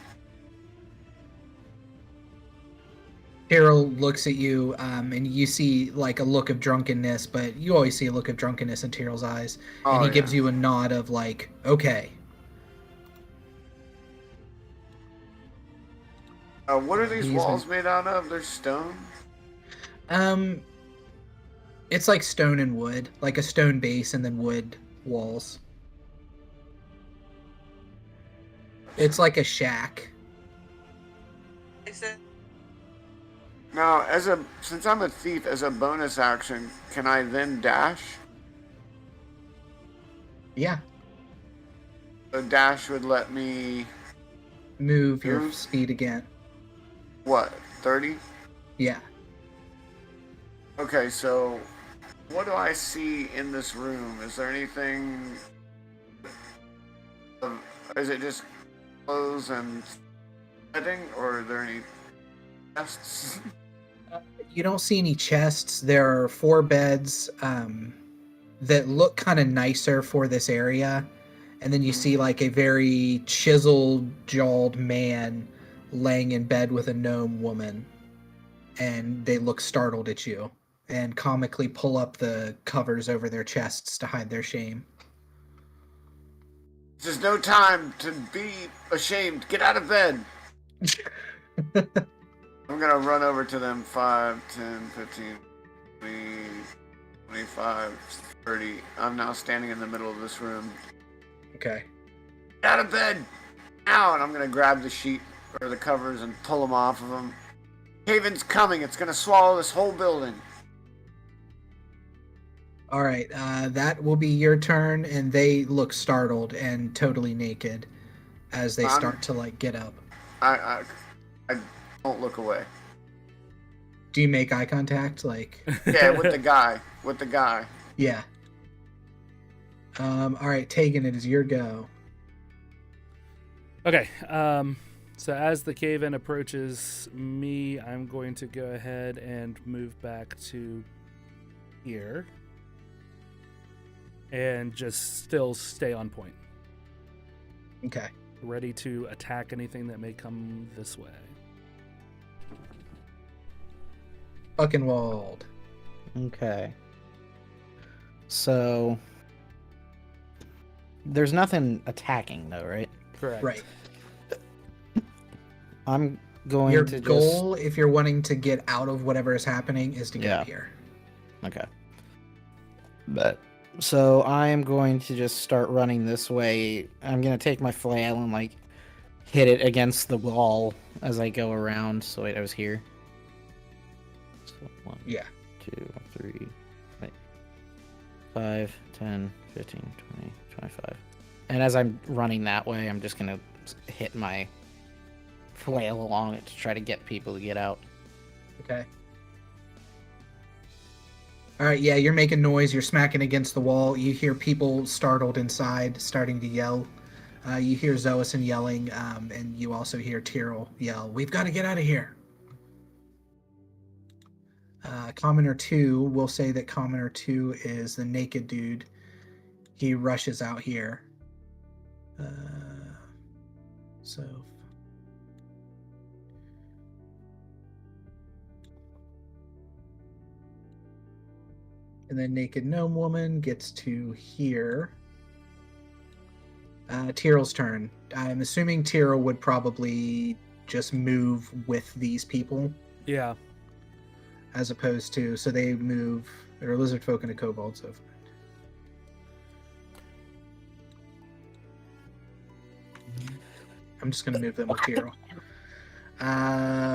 Ptyrl looks at you, and you see like a look of drunkenness, but you always see a look of drunkenness in Tyrl's eyes, and he gives you a nod of like, okay. What are these walls made out of? They're stone? It's like stone and wood, like a stone base and then wood walls. It's like a shack. Now, since I'm a thief, as a bonus action, can I then dash? Yeah. The dash would let me... Move your speed again. What, 30? Yeah. Okay, so what do I see in this room? Is there anything... Is it just clothes and bedding, or are there any chests? You don't see any chests. There are 4 beds that look kind of nicer for this area. And then you see like a very chiseled, jawed man laying in bed with a gnome woman. And they look startled at you and comically pull up the covers over their chests to hide their shame. There's no time to be ashamed. Get out of bed. I'm gonna run over to them. 5, 10, 15, 20, 25, 30. I'm now standing in the middle of this room. Okay. Get out of bed! Now! And I'm gonna grab the sheet or the covers and pull them off of them. Cave-in's coming. It's gonna swallow this whole building. All right. That will be your turn, and they look startled and totally naked as they start to like get up. I don't look away. Do you make eye contact? Like Yeah, with the guy. With the guy. Yeah. All right, Tægen, it is your go. Okay. So as the cave-in approaches me, I'm going to go ahead and move back to here. And just still stay on point. Okay. Ready to attack anything that may come this way. Buckenwald. Okay. So there's nothing attacking though, right? Correct. Right. I'm going Your to goal, if you're wanting to get out of whatever is happening, is to get here. Okay. But so I'm going to just start running this way. I'm going to take my flail and like hit it against the wall as I go around. So wait, I was here. So 1, 2, 3, 5, 10, 15, 20, 25. And as I'm running that way, I'm just going to hit my flail along it to try to get people to get out. Okay. All right, yeah, you're making noise. You're smacking against the wall. You hear people startled inside starting to yell. You hear Xoasin yelling, and you also hear Ptyrl yell, "We've got to get out of here." Commoner 2, we'll say that Commoner 2 is the naked dude. He rushes out here. So... And then Naked Gnome Woman gets to here. Ptyrl's turn. I'm assuming Ptyrl would probably just move with these people. Yeah. As opposed to, so they move, they're a lizard folk and a kobold, so. I'm just going to move them with Ptyrl.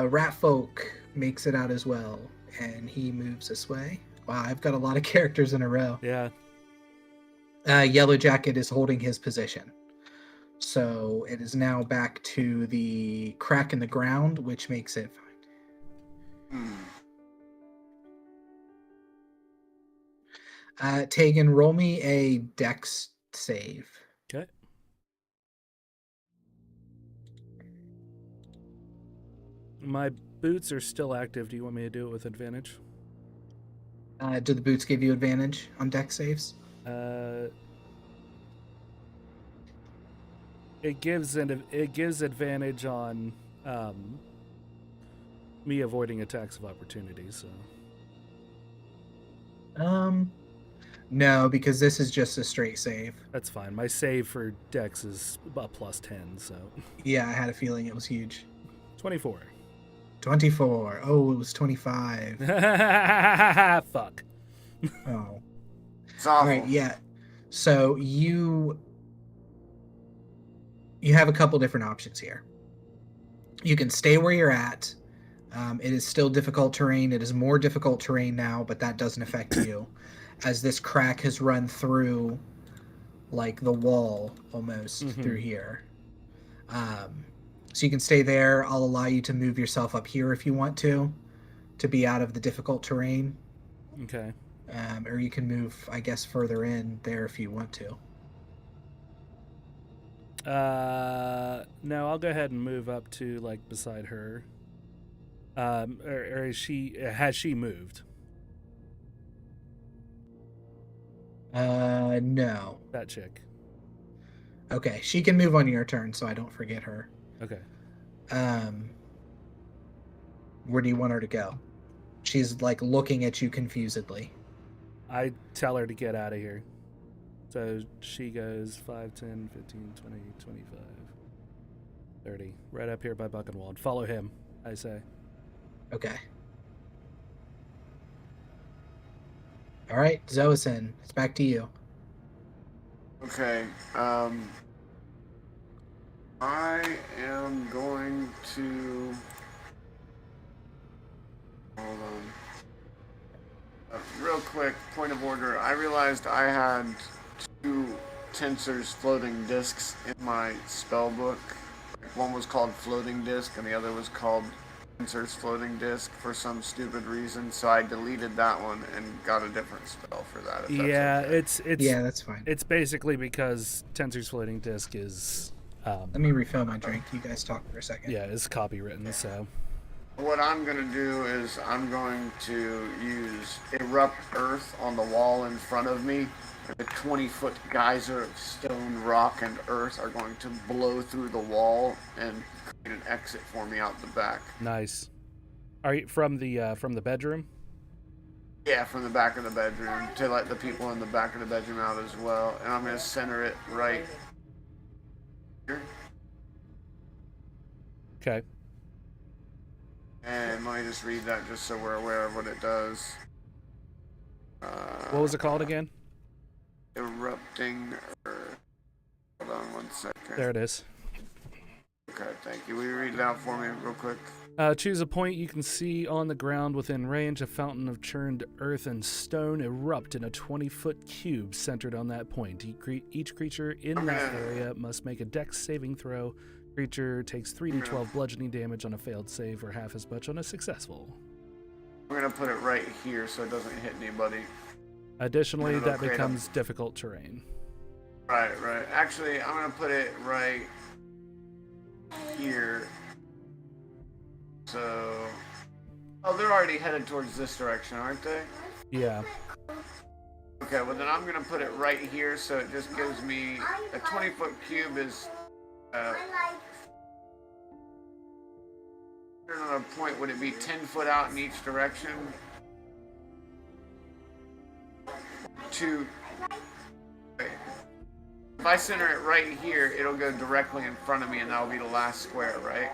Rat folk makes it out as well, and he moves this way. Wow, I've got a lot of characters in a row. Yeah. Yellow Jacket is holding his position. So it is now back to the crack in the ground, which makes it fine. Tægen, roll me a dex save. Okay. My boots are still active. Do you want me to do it with advantage? Do the boots give you advantage on dex saves? It gives advantage on me avoiding attacks of opportunity. So No, because this is just a straight save. that's fine. My save for Dex is about +10. So Yeah, I had a feeling it was huge. 24. 24. Oh, it was 25. Fuck. Oh. It's awful. All right, yeah. So you have a couple different options here. You can stay where you're at. It is still difficult terrain. It is more difficult terrain now, but that doesn't affect you, as this crack has run through, like, the wall almost through here. So you can stay there. I'll allow you to move yourself up here if you want to be out of the difficult terrain. Okay. Or you can move, I guess, further in there if you want to. No, I'll go ahead and move up to, like, beside her. Or has she moved? No. That chick. Okay, she can move on your turn, so I don't forget her. Okay. Where do you want her to go? She's, like, looking at you confusedly. I tell her to get out of here. So she goes 5, 10, 15, 20, 25, 30. Right up here by Buckenwald. Follow him, I say. Okay. All right, Xoasin, it's back to you. Okay. I am going to. Hold on. Real quick, point of order. I realized I had 2 Tensor's floating discs in my spell book. One was called Floating Disc, and the other was called Tensor's Floating Disc for some stupid reason. So I deleted that one and got a different spell for that. If Yeah, that's okay. it's Yeah, that's fine. It's basically because Tensor's floating disk is Let me refill my drink. You guys talk for a second. yeah, is copywritten, so What I'm going to do is I'm going to use Erupt Earth on the wall in front of me. The 20-foot geyser of stone, rock, and earth are going to blow through the wall and create an exit for me out the back. nice. Are you from the bedroom? Yeah, from the back of the bedroom to let the people in the back of the bedroom out as well. And I'm going to center it right here. Okay. And let me just read that just so we're aware of what it does. What was it called again? Erupting Earth. Hold on one second. There it is. Okay, thank you. Will you read it out for me real quick? Choose a point you can see on the ground within range. A fountain of churned earth and stone erupt in a 20-foot cube centered on that point. Each creature in that area must make a dex saving throw. Creature takes 3d12 bludgeoning damage on a failed save or half as much on a successful. We're going to put it right here so it doesn't hit anybody. Additionally, that becomes difficult terrain. Right. Actually, I'm going to put it right here. So... Oh, they're already headed towards this direction, aren't they? Yeah. Okay, well then I'm going to put it right here so it just gives me... A 20-foot cube is... on a point, would it be 10 foot out in each direction? If I center it right here, it'll go directly in front of me, and that'll be the last square, right?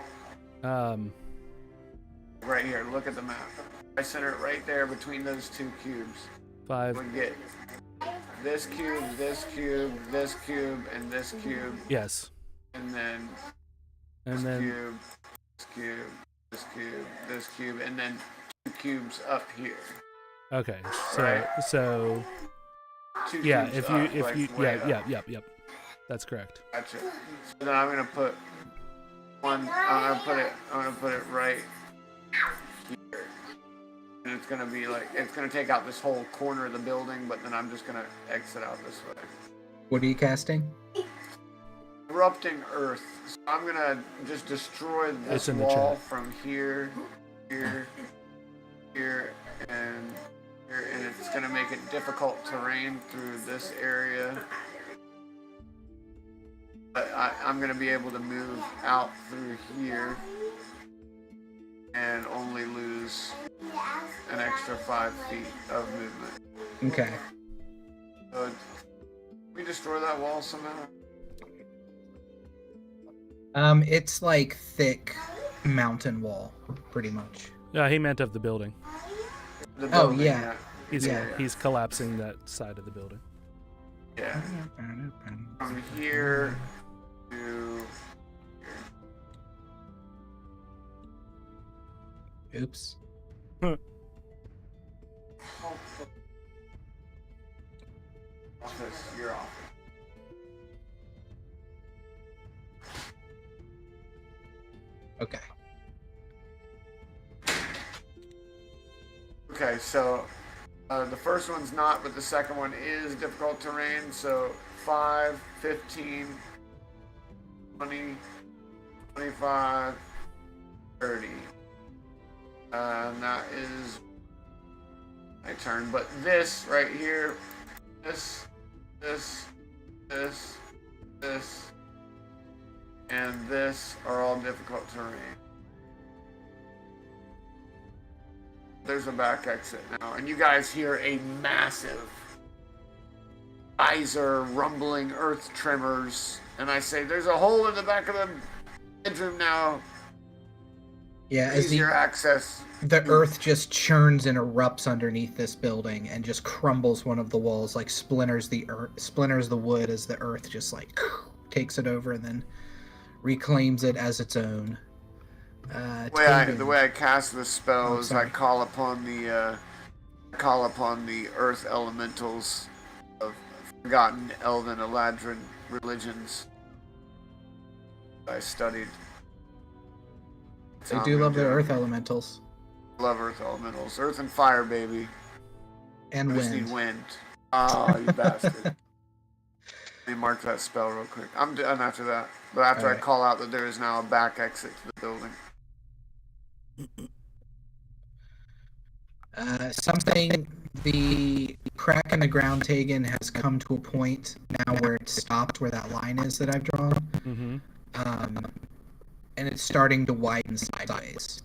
Right here, look at the map. I center it right there between those 2 cubes. 5. We get this cube, this cube, this cube, and this cube. Yes. And then And this then cube, this cube, this this cube, and then 2 cubes up here. Okay, so Right. so 2 yeah, cubes if up, you like, way yeah, up. yep, that's correct. Gotcha. So then I'm gonna put one. I'm gonna put it right here, and it's gonna be like it's gonna take out this whole corner of the building, but then I'm just gonna exit out this way. What are you casting? Erupting Earth. So I'm gonna just destroy this It's in the wall chat. from here, here, here, and here, and it's gonna make it difficult terrain through this area. But I'm gonna be able to move out through here and only lose an extra 5 feet of movement. Okay. So, can we destroy that wall somehow? It's like thick mountain wall, pretty much. Yeah, he meant of the building. The Oh, building, yeah. He's collapsing that side of the building. Yeah. From here to here. Oops. Office, your office. Okay. Okay, so the first one's not, but the second one is difficult terrain. So 5, 15, 20, 25, 30. And that is my turn. But this right here, this, and this are all difficult terrain. There's a back exit now, and you guys hear a massive geyser rumbling earth tremors, and I say, there's a hole in the back of the bedroom now. Yeah, as Easier access. the earth just churns and erupts underneath this building and just crumbles one of the walls, like splinters the wood as the earth just like takes it over and then reclaims it as its own. The way I cast this spell is I sorry. call upon the earth elementals of forgotten elven eladrin religions I studied. They do love their earth elementals. Love earth elementals. Earth and fire, baby. And I just need wind. wind. Oh, you bastard. Let me mark that spell real quick. I'm done after that. But after I Alright. call out that there is now a back exit to the building. The crack in the ground, Tægen, has come to a point now where it's stopped where that line is that I've drawn. Mm-hmm. And it's starting to widen sideways.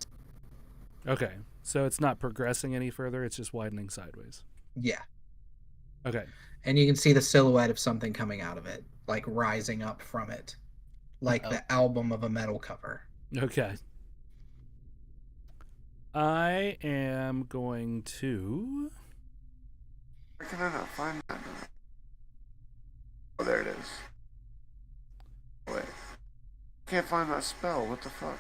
Okay, so it's not progressing any further, it's just widening sideways. Yeah. Okay. And you can see the silhouette of something coming out of it, like rising up from it, like the album of a metal cover. Okay. I am going to... Why can I not find that? Oh, there it is. Wait. Can't find that spell. What the fuck?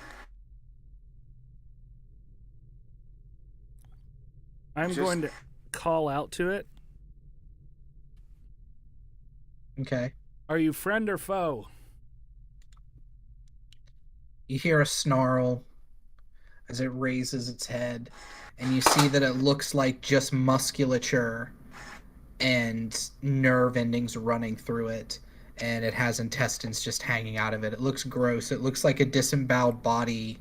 I'm going to call out to it. Okay. Are you friend or foe? You hear a snarl as it raises its head, and you see that it looks like just musculature and nerve endings running through it, and it has intestines just hanging out of it. It looks gross. It looks like a disemboweled body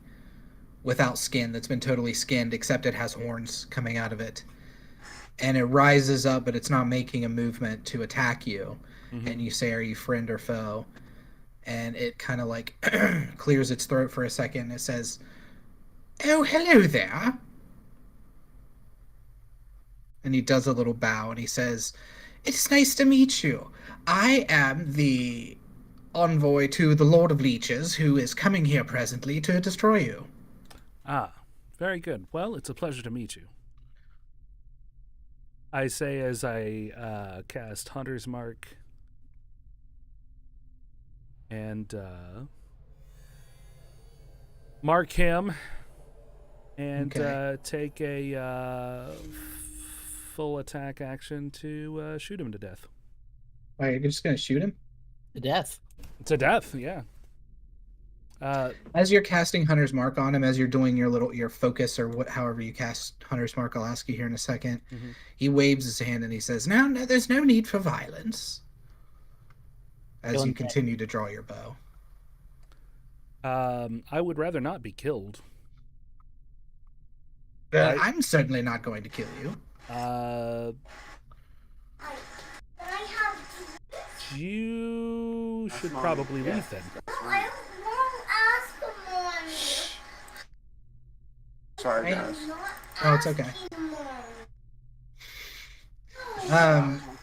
without skin that's been totally skinned, except it has horns coming out of it. And it rises up, but it's not making a movement to attack you. Mm-hmm. And you say, are you friend or foe? And it kind of like clears its throat for a second, and it says, oh, hello there. And he does a little bow, and he says, it's nice to meet you. I am the envoy to the Lord of Leeches, who is coming here presently to destroy you. Ah, very good. Well, it's a pleasure to meet you. I say as I cast Hunter's Mark and mark him and Okay. take a full attack action to shoot him to death. Wait, you're just gonna shoot him? To death. To death, yeah. As you're casting Hunter's Mark on him, as you're doing your focus or however you cast Hunter's Mark, I'll ask you here in a second. Mhm. He waves his hand and he says, "No, there's no need for violence." As Feeling you continue to draw your bow. I would rather not be killed. I'm certainly not going to kill you. You should probably leave then. Sorry, guys. Oh, it's okay.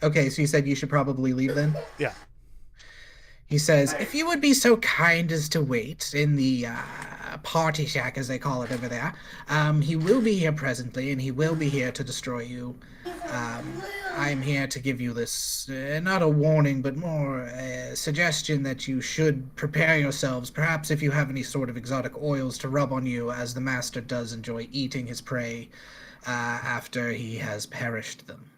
Okay, so you said you should probably leave then? Yeah. He says, "If you would be so kind as to wait in the party shack, as they call it over there, he will be here presently, and he will be here to destroy you. I am here to give you this, not a warning, but more a suggestion that you should prepare yourselves, perhaps if you have any sort of exotic oils to rub on you, as the master does enjoy eating his prey after he has perished them."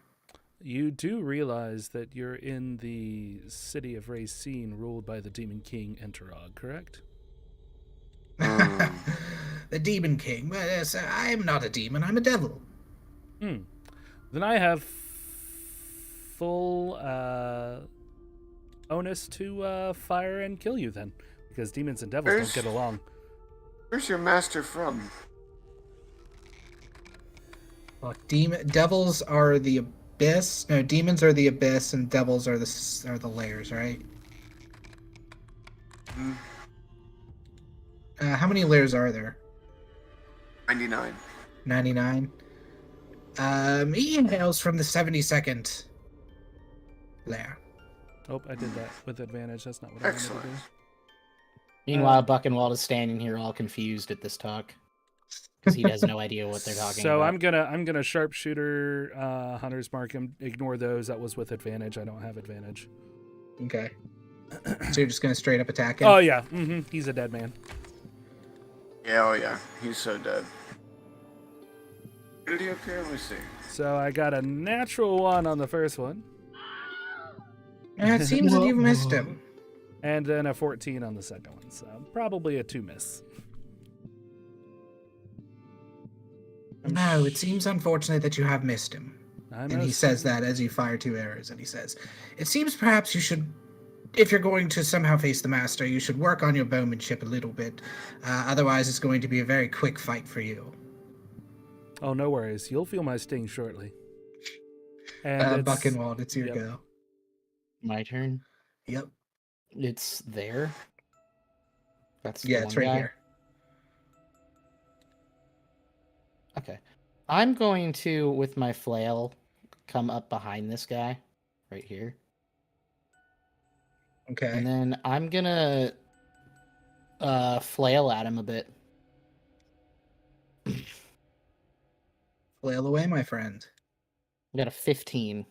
You do realize that you're in the city of Racine ruled by the Demon King Enterog, correct? The Demon King. Well, yes, I am not a demon, I'm a devil. Then I have full onus to fire and kill you then, because demons and devils don't get along. Where's your master from? Well, devils are the abyss. No, demons are the abyss, and devils are the layers, right? How many layers are there? 99. 99. He hails from the 72nd layer. Oh, I did that with advantage. That's not what I wanted to Excellent. do. Meanwhile, Buckenwald is standing here all confused at this talk. Because he has no idea what they're talking So about. I'm gonna sharpshooter Hunter's Mark and ignore those. That was with advantage. I don't have advantage. Okay. So you're just gonna straight up attack him? Oh yeah, he's a dead man. Yeah, oh yeah. He's so dead. Did he appear? Let me see. So I got a natural 1 on the first one, It seems that you've missed him. and then a 14 on the second one. So probably a 2 miss. No, it seems unfortunate that you have missed him. And he says that as you fire 2 arrows, and he says, "It seems perhaps you should, if you're going to somehow face the master, you should work on your bowmanship a little bit. Otherwise, it's going to be a very quick fight for you." Oh, no worries. You'll feel my sting shortly. And Buckenwald, it's your yep. go. My turn? Yep. It's there? That's the Yeah, one it's right guy? here. Okay. I'm going to, with my flail, come up behind this guy. Right here. Okay. And then I'm gonna flail at him a bit. Flail away, my friend. I got a 15.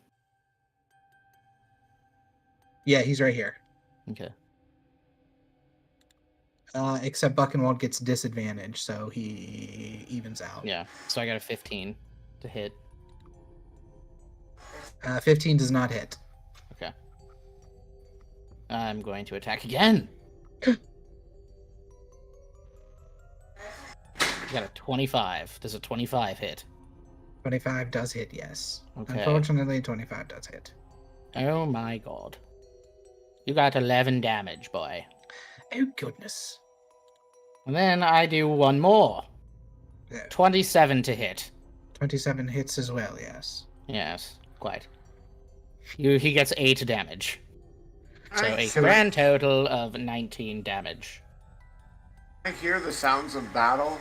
Yeah, he's right here. Okay. Except Buckenwald gets disadvantage, so he evens out. Yeah. So I got a 15 to hit. 15 does not hit. Okay. I'm going to attack again. Got a 25. Does a 25 hit? 25 does hit, yes. Okay. Unfortunately, 25 does hit. Oh my god. You got 11 damage, boy. Oh, goodness. And then I do one more. Yeah. 27 to hit. 27 hits as well, yes. Yes, quite. He gets 8 damage. So a Nice. grand total of 19 damage. Can I hear the sounds of battle?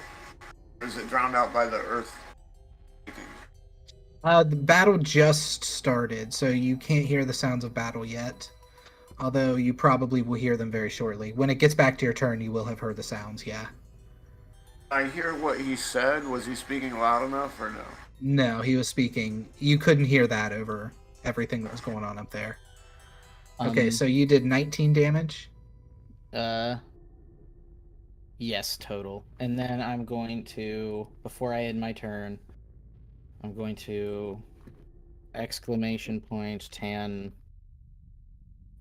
Or is it drowned out by the earth? The battle just started, so you can't hear the sounds of battle yet. Although you probably will hear them very shortly. When it gets back to your turn, you will have heard the sounds, yeah. I hear what he said. Was he speaking loud enough or no? No, he was speaking. You couldn't hear that over everything that was going on up there. Okay, so you did 19 damage? Yes, total. And then I'm going to, before I end my turn, I'm going to exclamation point tan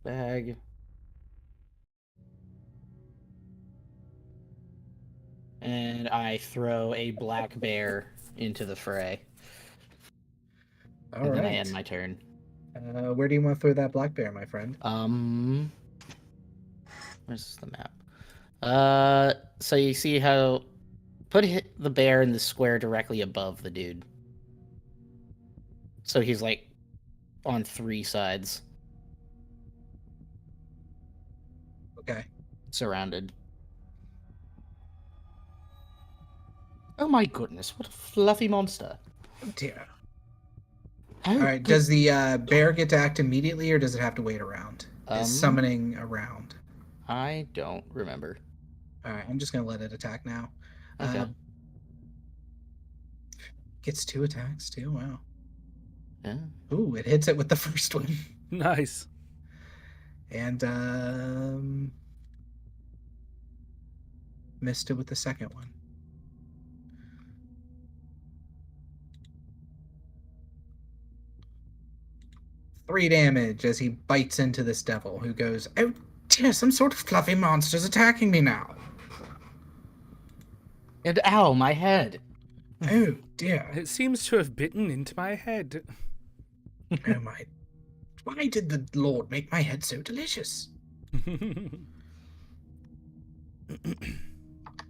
bag. And I throw a black bear into the fray. All and right. then I end my turn. Where do you want to throw that black bear, my friend? Where's the map? So you see how put the bear in the square directly above the dude. So he's like on 3 sides. Okay. Surrounded. Oh my goodness, what a fluffy monster. Oh dear. How All right. good- Does the bear get to act immediately, or does it have to wait around? Is summoning around? I don't remember. All right. I'm just gonna let it attack now. Okay. Gets 2 attacks too. Wow. Yeah. Ooh, it hits it with the first one. Nice. And missed it with the second one. Three damage as he bites into this devil, who goes, "Oh dear, some sort of fluffy monster's attacking me now. And ow, my head. Oh dear. It seems to have bitten into my head. Oh my. Why did the Lord make my head so delicious?" I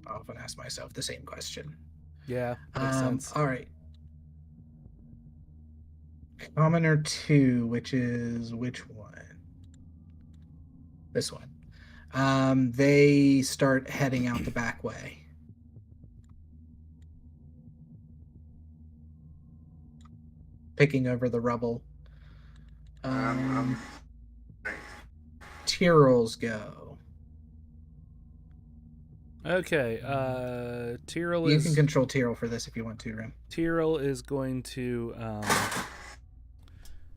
often ask myself the same question. Yeah, makes sense. All right. Commoner 2, which is which one? This one. They start heading out the back way. Picking over the rubble. Tyrls go. Okay, Ptyrl You is... can control Tyrl for this if you want to, Rim. Ptyrl is going to...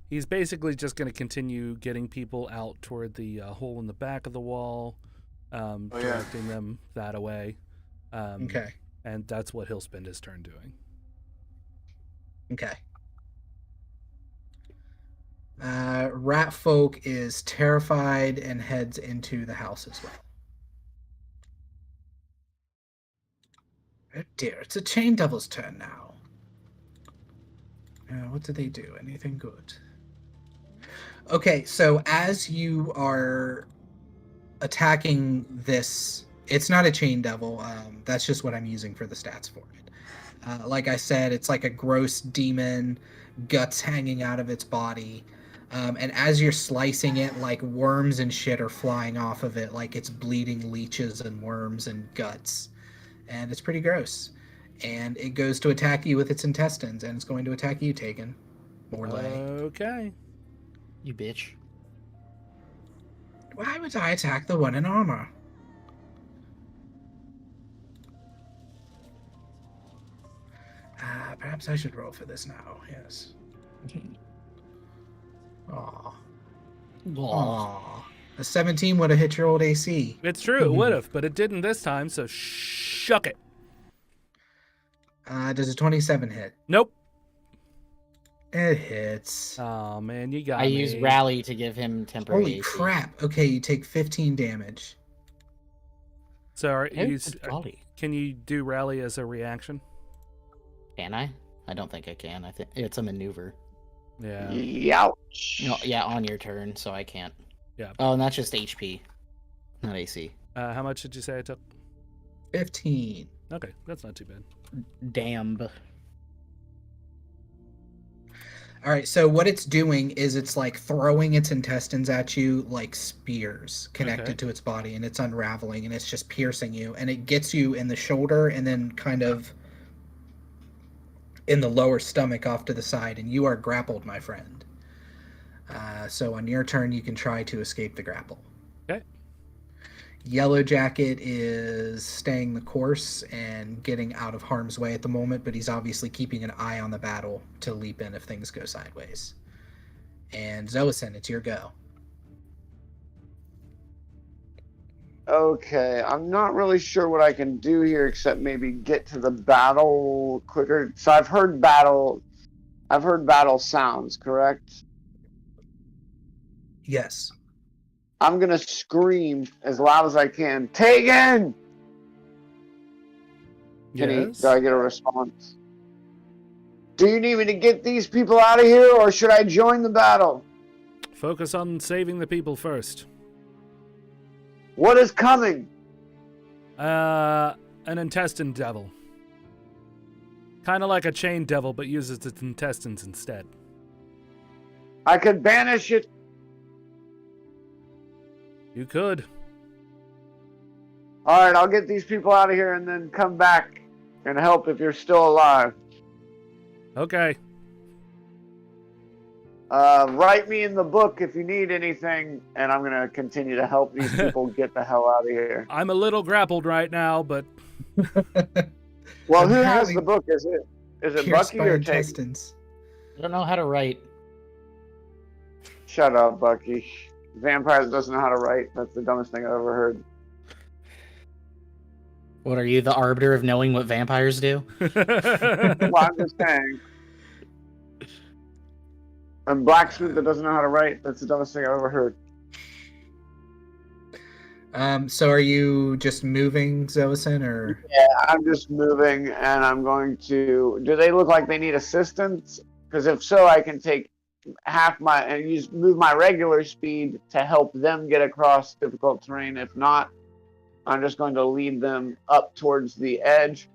he's basically just going to continue getting people out toward the hole in the back of the wall, directing them that way. Okay. And that's what he'll spend his turn doing. Okay. Rat Folk is terrified and heads into the house as well. Oh dear, it's a Chain Devil's turn now. What do they do? Anything good? Okay, so as you are attacking this, it's not a Chain Devil. That's just what I'm using for the stats for it. Like I said, it's like a gross demon, guts hanging out of its body. And as you're slicing it, like worms and shit are flying off of it, like it's bleeding leeches and worms and guts. And it's pretty gross. And it goes to attack you with its intestines, and it's going to attack you, Tægen. Morlé. Okay. You bitch. Why would I attack the one in armor? Perhaps I should roll for this now, yes. Aww. Aww. A 17 would have hit your old AC. It's true, it would have, but it didn't this time, so shuck it. Does a 27 hit? Nope. It hits. Oh, man, you got I me. use Rally to give him temporary Holy AC. crap. Okay, you take 15 damage. So, Golly. can you do Rally as a reaction? Can I? I don't think I can. I think it's a maneuver. Yeah. Youch. No, yeah, on your turn, so I can't. Yeah. Oh, and that's just HP, not AC. How much did you say I took? 15. Okay, that's not too bad. Damn. All right, so what it's doing is it's like throwing its intestines at you like spears connected to its body, and it's unraveling, and it's just piercing you, and it gets you in the shoulder and then kind of in the lower stomach off to the side, and you are grappled, my friend. So on your turn, you can try to escape the grapple. Okay. Yellow Jacket is staying the course and getting out of harm's way at the moment, but he's obviously keeping an eye on the battle to leap in if things go sideways. And Xoasin, it's your go. Okay, I'm not really sure what I can do here except maybe get to the battle quicker. So I've heard battle sounds, correct? Yes. I'm gonna scream as loud as I can. Tægen! Yes. Do I get a response? Do you need me to get these people out of here, or should I join the battle? Focus on saving the people first. What is coming? An intestine devil. Kind of like a chain devil, but uses its intestines instead. I could banish it. You could. All right, I'll get these people out of here and then come back and help if you're still alive. Okay. Write me in the book if you need anything, and I'm gonna continue to help these people get the hell out of here. I'm a little grappled right now, but Well, who has the book? Is it Pierced Bucky by or Tægen? intestines. I don't know how to write. Shut up, Bucky. Vampires doesn't know how to write. That's the dumbest thing I've ever heard. What are you, the arbiter of knowing what vampires do? Well, I'm just saying. A blacksmith that doesn't know how to write. That's the dumbest thing I've ever heard. So are you just moving, Xoasin, or? Yeah, I'm just moving, and I'm going to. Do they look like they need assistance? Because if so, I can take half my and move my regular speed to help them get across difficult terrain. If not, I'm just going to lead them up towards the edge,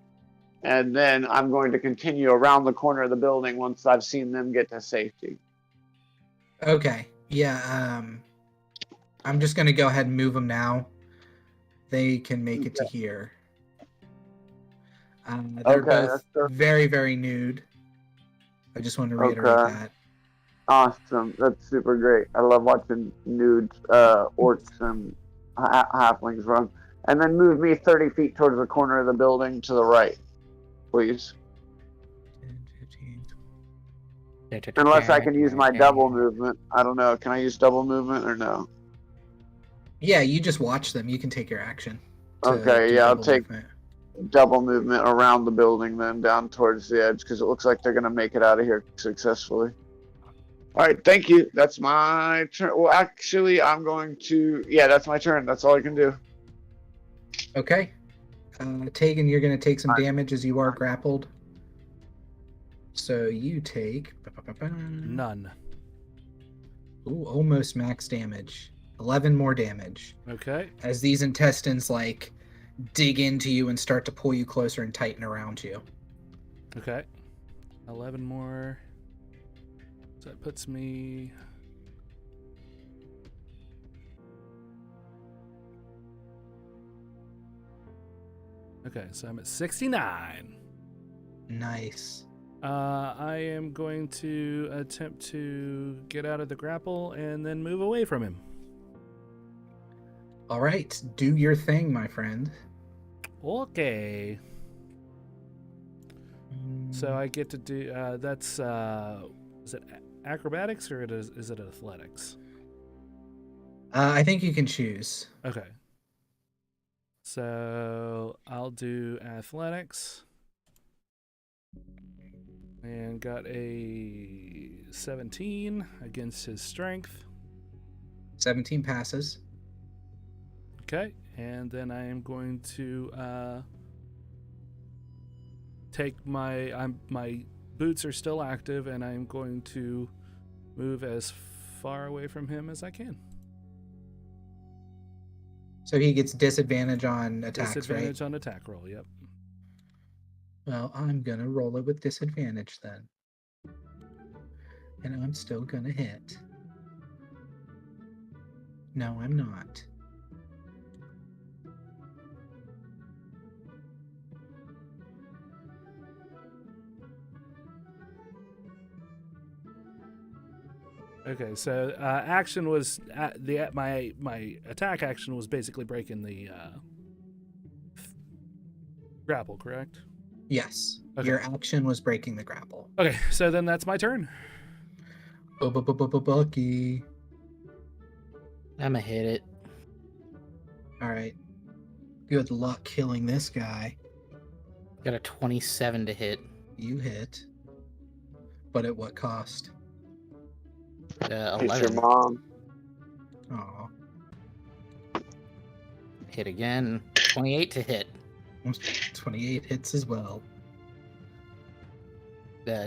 and then I'm going to continue around the corner of the building once I've seen them get to safety. Okay. Yeah. I'm just gonna go ahead and move them now. They can make it to here. They're both very, very nude. I just want to reiterate that. Awesome. That's super great. I love watching nude orcs and halflings run. And then move me 30 feet towards the corner of the building to the right, please. 10, 15, Unless I can use my double movement. I don't know. Can I use double movement or no? Yeah, you just watch them. You can take your action. Okay, yeah, I'll take double movement around the building then down towards the edge because it looks like they're going to make it out of here successfully. All right, thank you. That's my turn. Well, actually, I'm going to... Yeah, that's my turn. That's all I can do. Okay. Tægen, you're going to take some damage as you are grappled. So you take... none. Ooh, almost max damage. 11 more damage. Okay. As these intestines, like, dig into you and start to pull you closer and tighten around you. Okay. 11 more. So that puts me... Okay, so I'm at 69. Nice. I am going to attempt to get out of the grapple and then move away from him. All right, do your thing, my friend. Okay. So I get to do that's is it acrobatics or is it athletics? I think you can choose. Okay. So I'll do athletics. And got a 17 against his strength. 17 passes. Okay, and then I am going to take my boots are still active, and I am going to move as far away from him as I can. So he gets disadvantage on attacks, Disadvantage right? on attack roll, yep. Well, I'm gonna roll it with disadvantage then. And I'm still gonna hit. No, I'm not. Okay, so action was my attack action was basically breaking the grapple, correct? Yes. Okay. Your action was breaking the grapple. Okay, so then that's my turn. Bucky. I'ma hit it. All right. Good luck killing this guy. Got a 27 to hit. You hit. But at what cost? It's your 11. mom. Aw. Hit again. 28 to hit. 28 hits as well.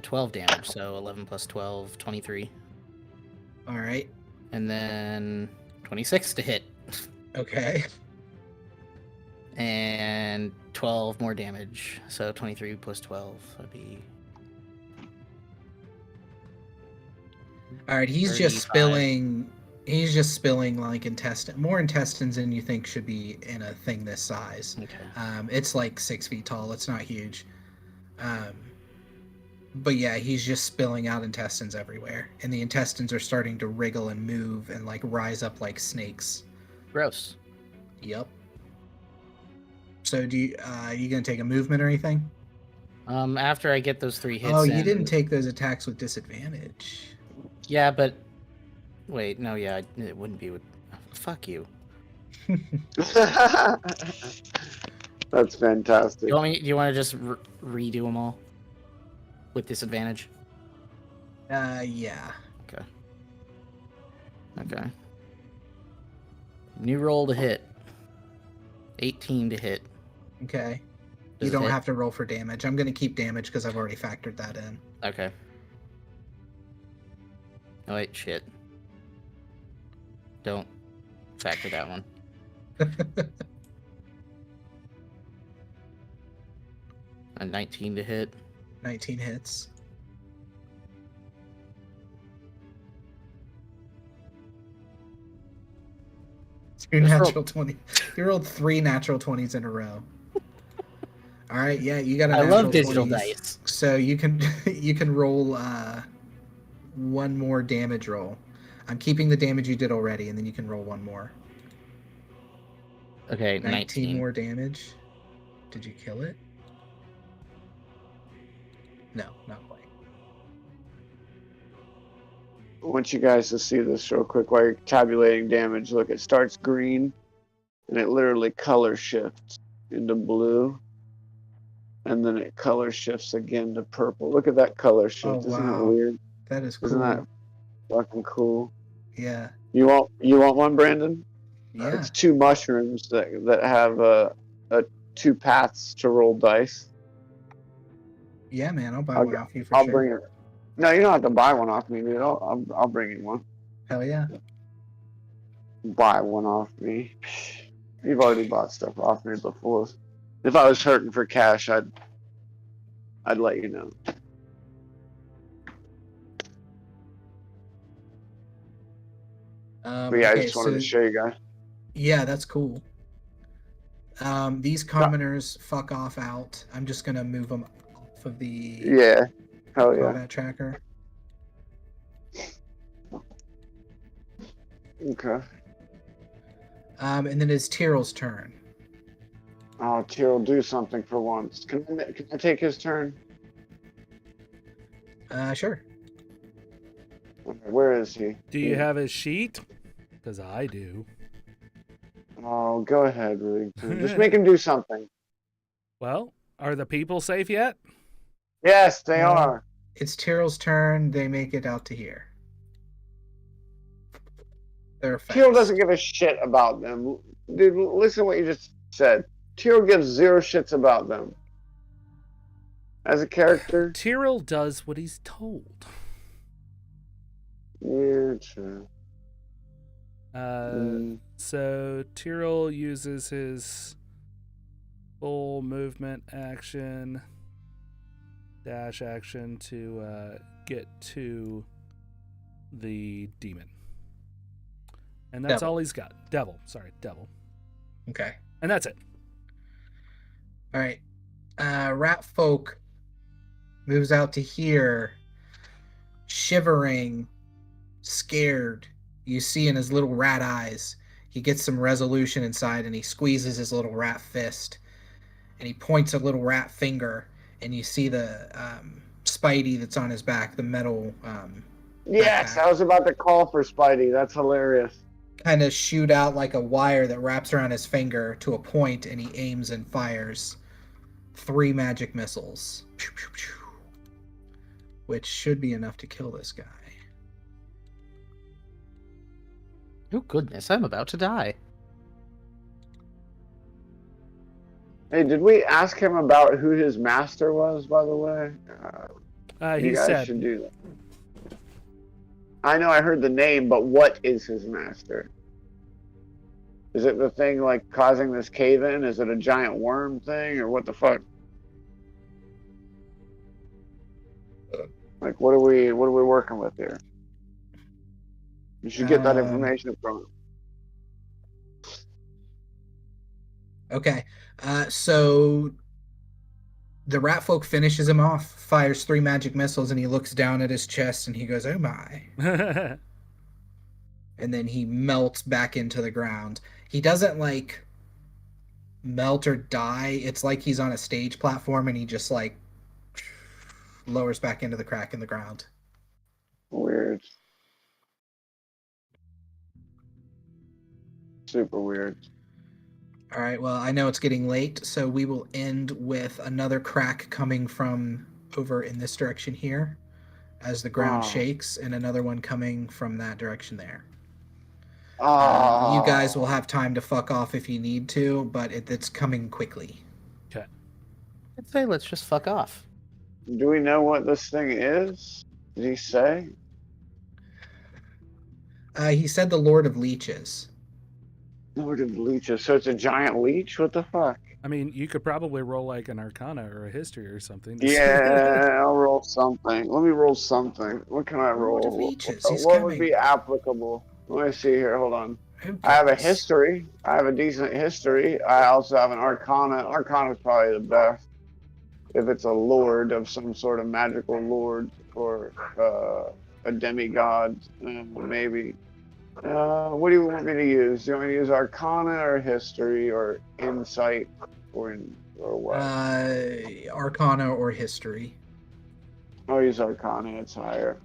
12 damage, so 11 plus 12, 23. Alright. And then 26 to hit. Okay. And 12 more damage, so 23 plus 12 would be... Alright, he's 35. just spilling like more intestines than you think should be in a thing this size. Okay. It's like 6 feet tall. It's not huge. But yeah, he's just spilling out intestines everywhere, and the intestines are starting to wriggle and move and like rise up like snakes. Gross. Yep. So do you gonna take a movement or anything? After I get those 3 hits Oh, you in- didn't take those attacks with disadvantage. Yeah, but... Wait, no, yeah, it wouldn't be with... Fuck you. That's fantastic. Do you want to just redo them all? With disadvantage? Yeah. Okay. New roll to hit. 18 to hit. Okay. Does You it don't hit? have to roll for damage. I'm gonna keep damage because I've already factored that in. Okay. Oh wait, shit. Don't factor that one. A 19 to hit. 19 hits. Two Just roll- natural 20. You rolled 3 natural 20s in a row. All right, yeah, you got a I natural love digital 20s. dice. So you can roll one more damage roll. I'm keeping the damage you did already, and then you can roll one more. Okay, 19 more damage. Did you kill it? No, not quite. I want you guys to see this real quick while you're tabulating damage. Look, it starts green, and it literally color shifts into blue, and then it color shifts again to purple. Look at that color shift. Oh, Isn't that wow. weird? That is cool. Isn't that fucking cool? Yeah. You want one, Brandon? Yeah. It's 2 mushrooms that have 2 paths to roll dice. Yeah, man, I'll buy I'll one go- off you for I'll sure. bring it. No, you don't have to buy one off me, dude. I'll bring you one. Hell yeah. Buy one off me. You've already bought stuff off me before. If I was hurting for cash, I'd let you know. But yeah, I Okay, just wanted to so- show you guys. Yeah, that's cool. These commoners fuck off out. I'm just gonna move them off of the Yeah. Hell yeah. combat tracker. Okay. And then it's Ptyrl's turn. Oh, Ptyrl, do something for once. Can I take his turn? Sure. Where is he? Do you have his sheet? Because I do. Oh, go ahead, Remington. Just make him do something. Well, are the people safe yet? Yes, they No. are. It's Ptyrl's turn. They make it out to here. They're Ptyrl effects. doesn't give a shit about them. Dude, listen to what you just said. Ptyrl gives 0 shits about them. As a character, Ptyrl does what he's told. yeah, true. So Ptyrl uses his full movement action, dash action to get to the demon. And that's Devil. all he's got. Devil. Okay. And that's it. All right. Rat folk moves out to here, shivering, scared. You see in his little rat eyes, he gets some resolution inside, and he squeezes his little rat fist, and he points a little rat finger, and you see the Spidey that's on his back, the metal. Yes, backpack. I was about to call for Spidey. That's hilarious. kind of shoot out like a wire that wraps around his finger to a point, and he aims and fires 3 magic missiles, which should be enough to kill this guy. Oh goodness, I'm about to die. Hey, did we ask him about who his master was, by the way? He You guys said, should do that. I know I heard the name, but what is his master? Is it the thing like causing this cave in? Is it a giant worm thing, or what the fuck? Like, what are we working with here? You should get that information from him. Okay, so the rat folk finishes him off, fires 3 magic missiles, and he looks down at his chest and he goes, "Oh my." And then he melts back into the ground. He doesn't like melt or die. It's like he's on a stage platform and he just like lowers back into the crack in the ground. Weird. Super weird. All right, well, I know it's getting late, so we will end with another crack coming from over in this direction here as the ground shakes, and another one coming from that direction there. You guys will have time to fuck off if you need to, but it's coming quickly. Okay. I'd say let's just fuck off. Do we know what this thing is? Did he say? He said the Lord of Leeches. Lord of Leeches. So it's a giant leech? What the fuck? I mean, you could probably roll like an Arcana or a History or something. Yeah, I'll roll something. Let me roll something. What can I roll? Lord of Leeches, he's What coming. would be applicable? Let me see here. Hold on. Who I have a cares? history. I have a decent history. I also have an Arcana. Arcana is probably the best. If it's a lord of some sort of magical lord or a demigod, maybe. What do you want me to use? Do you want me to use Arcana or History or Insight or what? Arcana or History. I'll use Arcana. It's higher.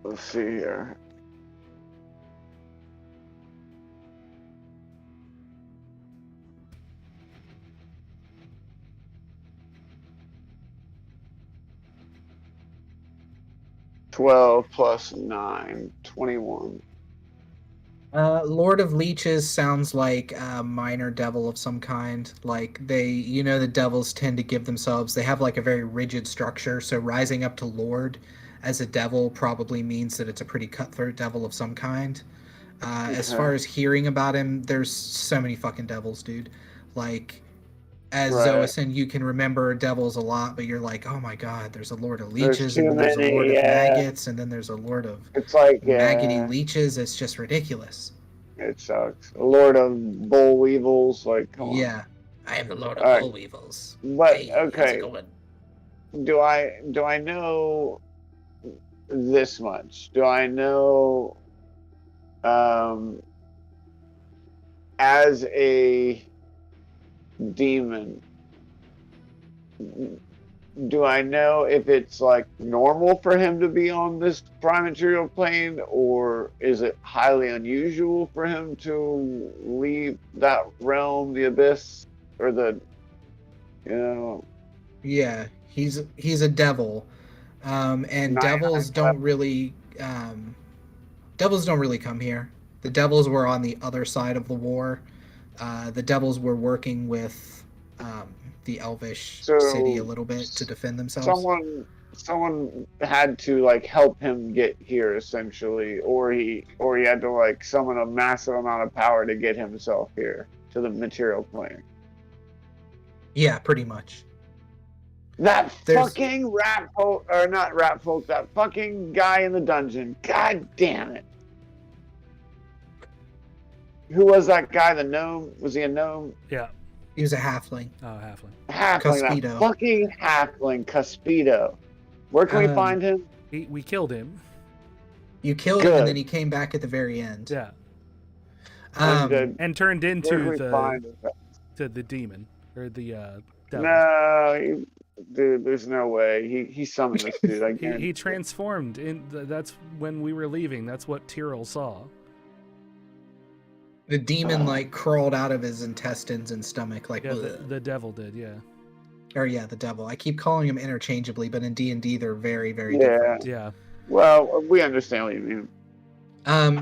Let's see here. $12 plus 9, 21. Lord of Leeches sounds like a minor devil of some kind. Like the devils tend to give themselves, they have like a very rigid structure. So rising up to Lord as a devil probably means that it's a pretty cutthroat devil of some kind. As far as hearing about him, there's so many fucking devils, dude. Like, as Xoasin, you can remember devils a lot, but you're like, oh my god, there's a Lord of Leeches, and then there's a Lord of Maggots, and then there's a Lord of Maggoty Leeches. It's just ridiculous. It sucks. A Lord of Bull Weevils, like, come on. Yeah, I am the Lord of Bull Weevils. But Hey, how's okay, it going? do I know this much? Do I know as a demon, do I know if it's like normal for him to be on this prime material plane, or is it highly unusual for him to leave that realm, the abyss, or Yeah, he's a devil, and devils don't really come here. The devils were on the other side of the war. The devils were working with the Elvish city a little bit to defend themselves. Someone had to like help him get here essentially, or he had to like summon a massive amount of power to get himself here to the material plane. Yeah, pretty much. That fucking rat folk, or not rat folk, that fucking guy in the dungeon. God damn it. Who was that guy? The gnome? Was he a gnome? Yeah. He was a halfling. Oh, halfling. Halfling. Cuspido. That fucking halfling, Cuspido. Where can we find him? We killed him. You killed him, and then he came back at the very end. Yeah. And turned into the the demon or the devil. No, dude, there's no way. He summoned this dude. I guarantee. He transformed. That's when we were leaving. That's what Ptyrl saw. The demon like crawled out of his intestines and stomach, like Yeah, the devil did. Yeah. or yeah, the devil. I keep calling them interchangeably, but in D&D they're very, very Yeah. different. Yeah. Well, we understand what you mean.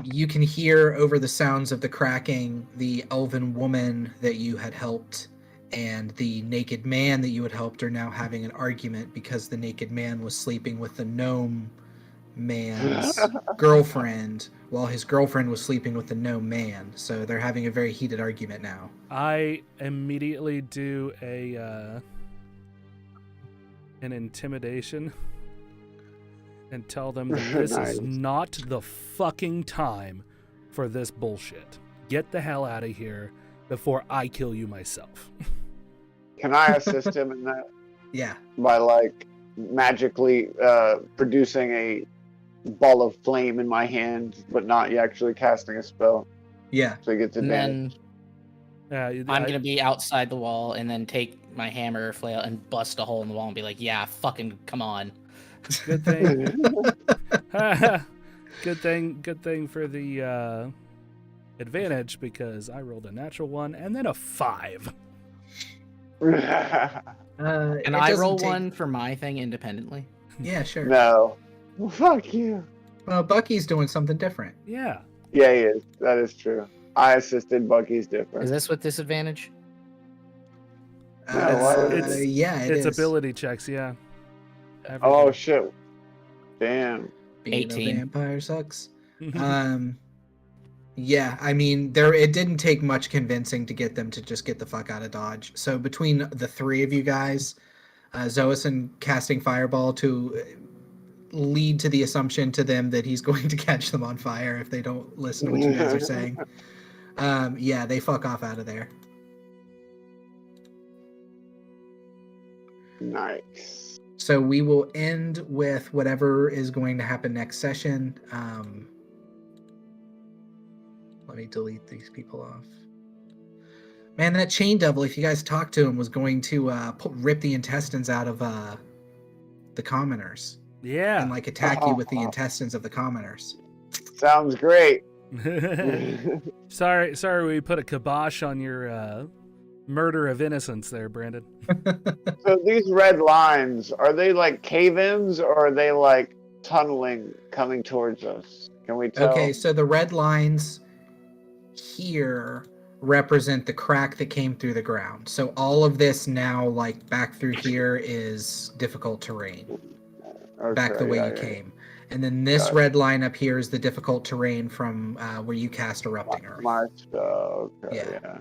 You can hear over the sounds of the cracking the elven woman that you had helped and the naked man that you had helped are now having an argument because the naked man was sleeping with the gnome man's girlfriend while his girlfriend was sleeping with the gnome man. So they're having a very heated argument now. I immediately do an intimidation and tell them that this Nice. is not the fucking time for this bullshit. Get the hell out of here before I kill you myself. Can I assist him in that Yeah. by like magically producing a ball of flame in my hand, but not actually casting a spell, Yeah. so he gets And advantage? then I'm gonna be outside the wall and then take my hammer or flail and bust a hole in the wall and be like, "Yeah, fucking come on." Good thing. Good thing for the advantage because I rolled a natural 1 and then a 5. Can It I doesn't roll take- one for my thing independently? Yeah, sure. No. Well, fuck you. Well, Bucky's doing something different. Yeah. Yeah, he is. That is true. I assisted. Bucky's Is different. this with disadvantage? It's- yeah, It's is. ability checks, yeah. Oh Everything. shit! Damn. Being 18. a vampire sucks. Yeah, I mean, it didn't take much convincing to get them to just get the fuck out of Dodge. So between the three of you guys, Xoasin casting Fireball to lead to the assumption to them that he's going to catch them on fire if they don't listen to what you guys are saying. Yeah, they fuck off out of there. Nice. So we will end with whatever is going to happen next session. Let me delete these people off. Man, that chain devil, if you guys talked to him, was going to rip the intestines out of the commoners Yeah. and like attack you with the intestines of the commoners. Sounds great. Sorry we put a kibosh on your murder of innocence there, Brandon. So these red lines, are they like cave-ins or are they like tunneling coming towards us? Can we tell? Okay, so the red lines here represent the crack that came through the ground. So all of this now, like back through here, is difficult terrain. Back the Okay, way yeah, you yeah. came. And then this Got it. red line up here is the difficult terrain from where you cast Erupting Earth. My spell. Okay, Yeah. yeah.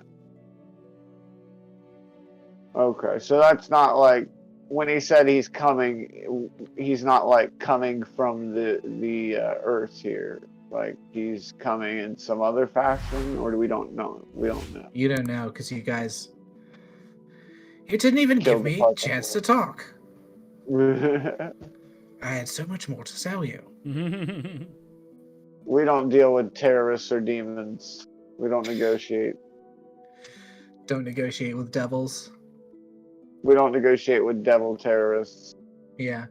Okay, so that's not like when he said he's coming. He's not like coming from the Earth here. Like he's coming in some other fashion, or we don't know. We don't know. You don't know because you guys. You didn't even Kill give the me a puzzle. chance to talk. We I had so much more to tell you. don't deal with terrorists or demons. We don't negotiate. Don't negotiate with devils. We don't negotiate with devil terrorists. Yeah.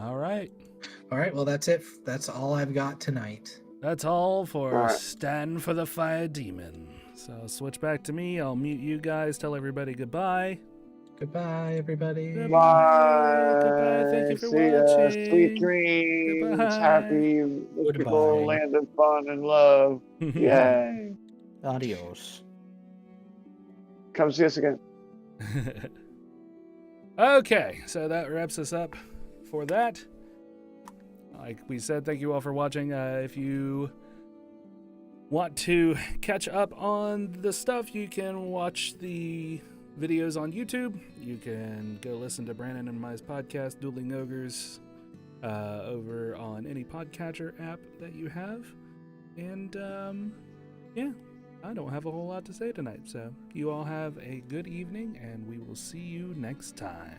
All right. All right. Well, that's it. That's all I've got tonight. That's all for All right. Stand for the Fire Demon. So switch back to me. I'll mute you guys. Tell everybody goodbye. Goodbye, everybody. Goodbye. Goodbye. Thank you for See ya. watching. Sweet dreams. Goodbye. Happy, mystical Goodbye. land of fun and love. Yay. Adios. Come see us again. Okay, so that wraps us up for that. Like we said, thank you all for watching. If you want to catch up on the stuff, you can watch the videos on YouTube. You can go listen to Brandon and my podcast, Dueling Ogres, over on any podcatcher app that you have. And yeah, I don't have a whole lot to say tonight. So you all have a good evening, and we will see you next time.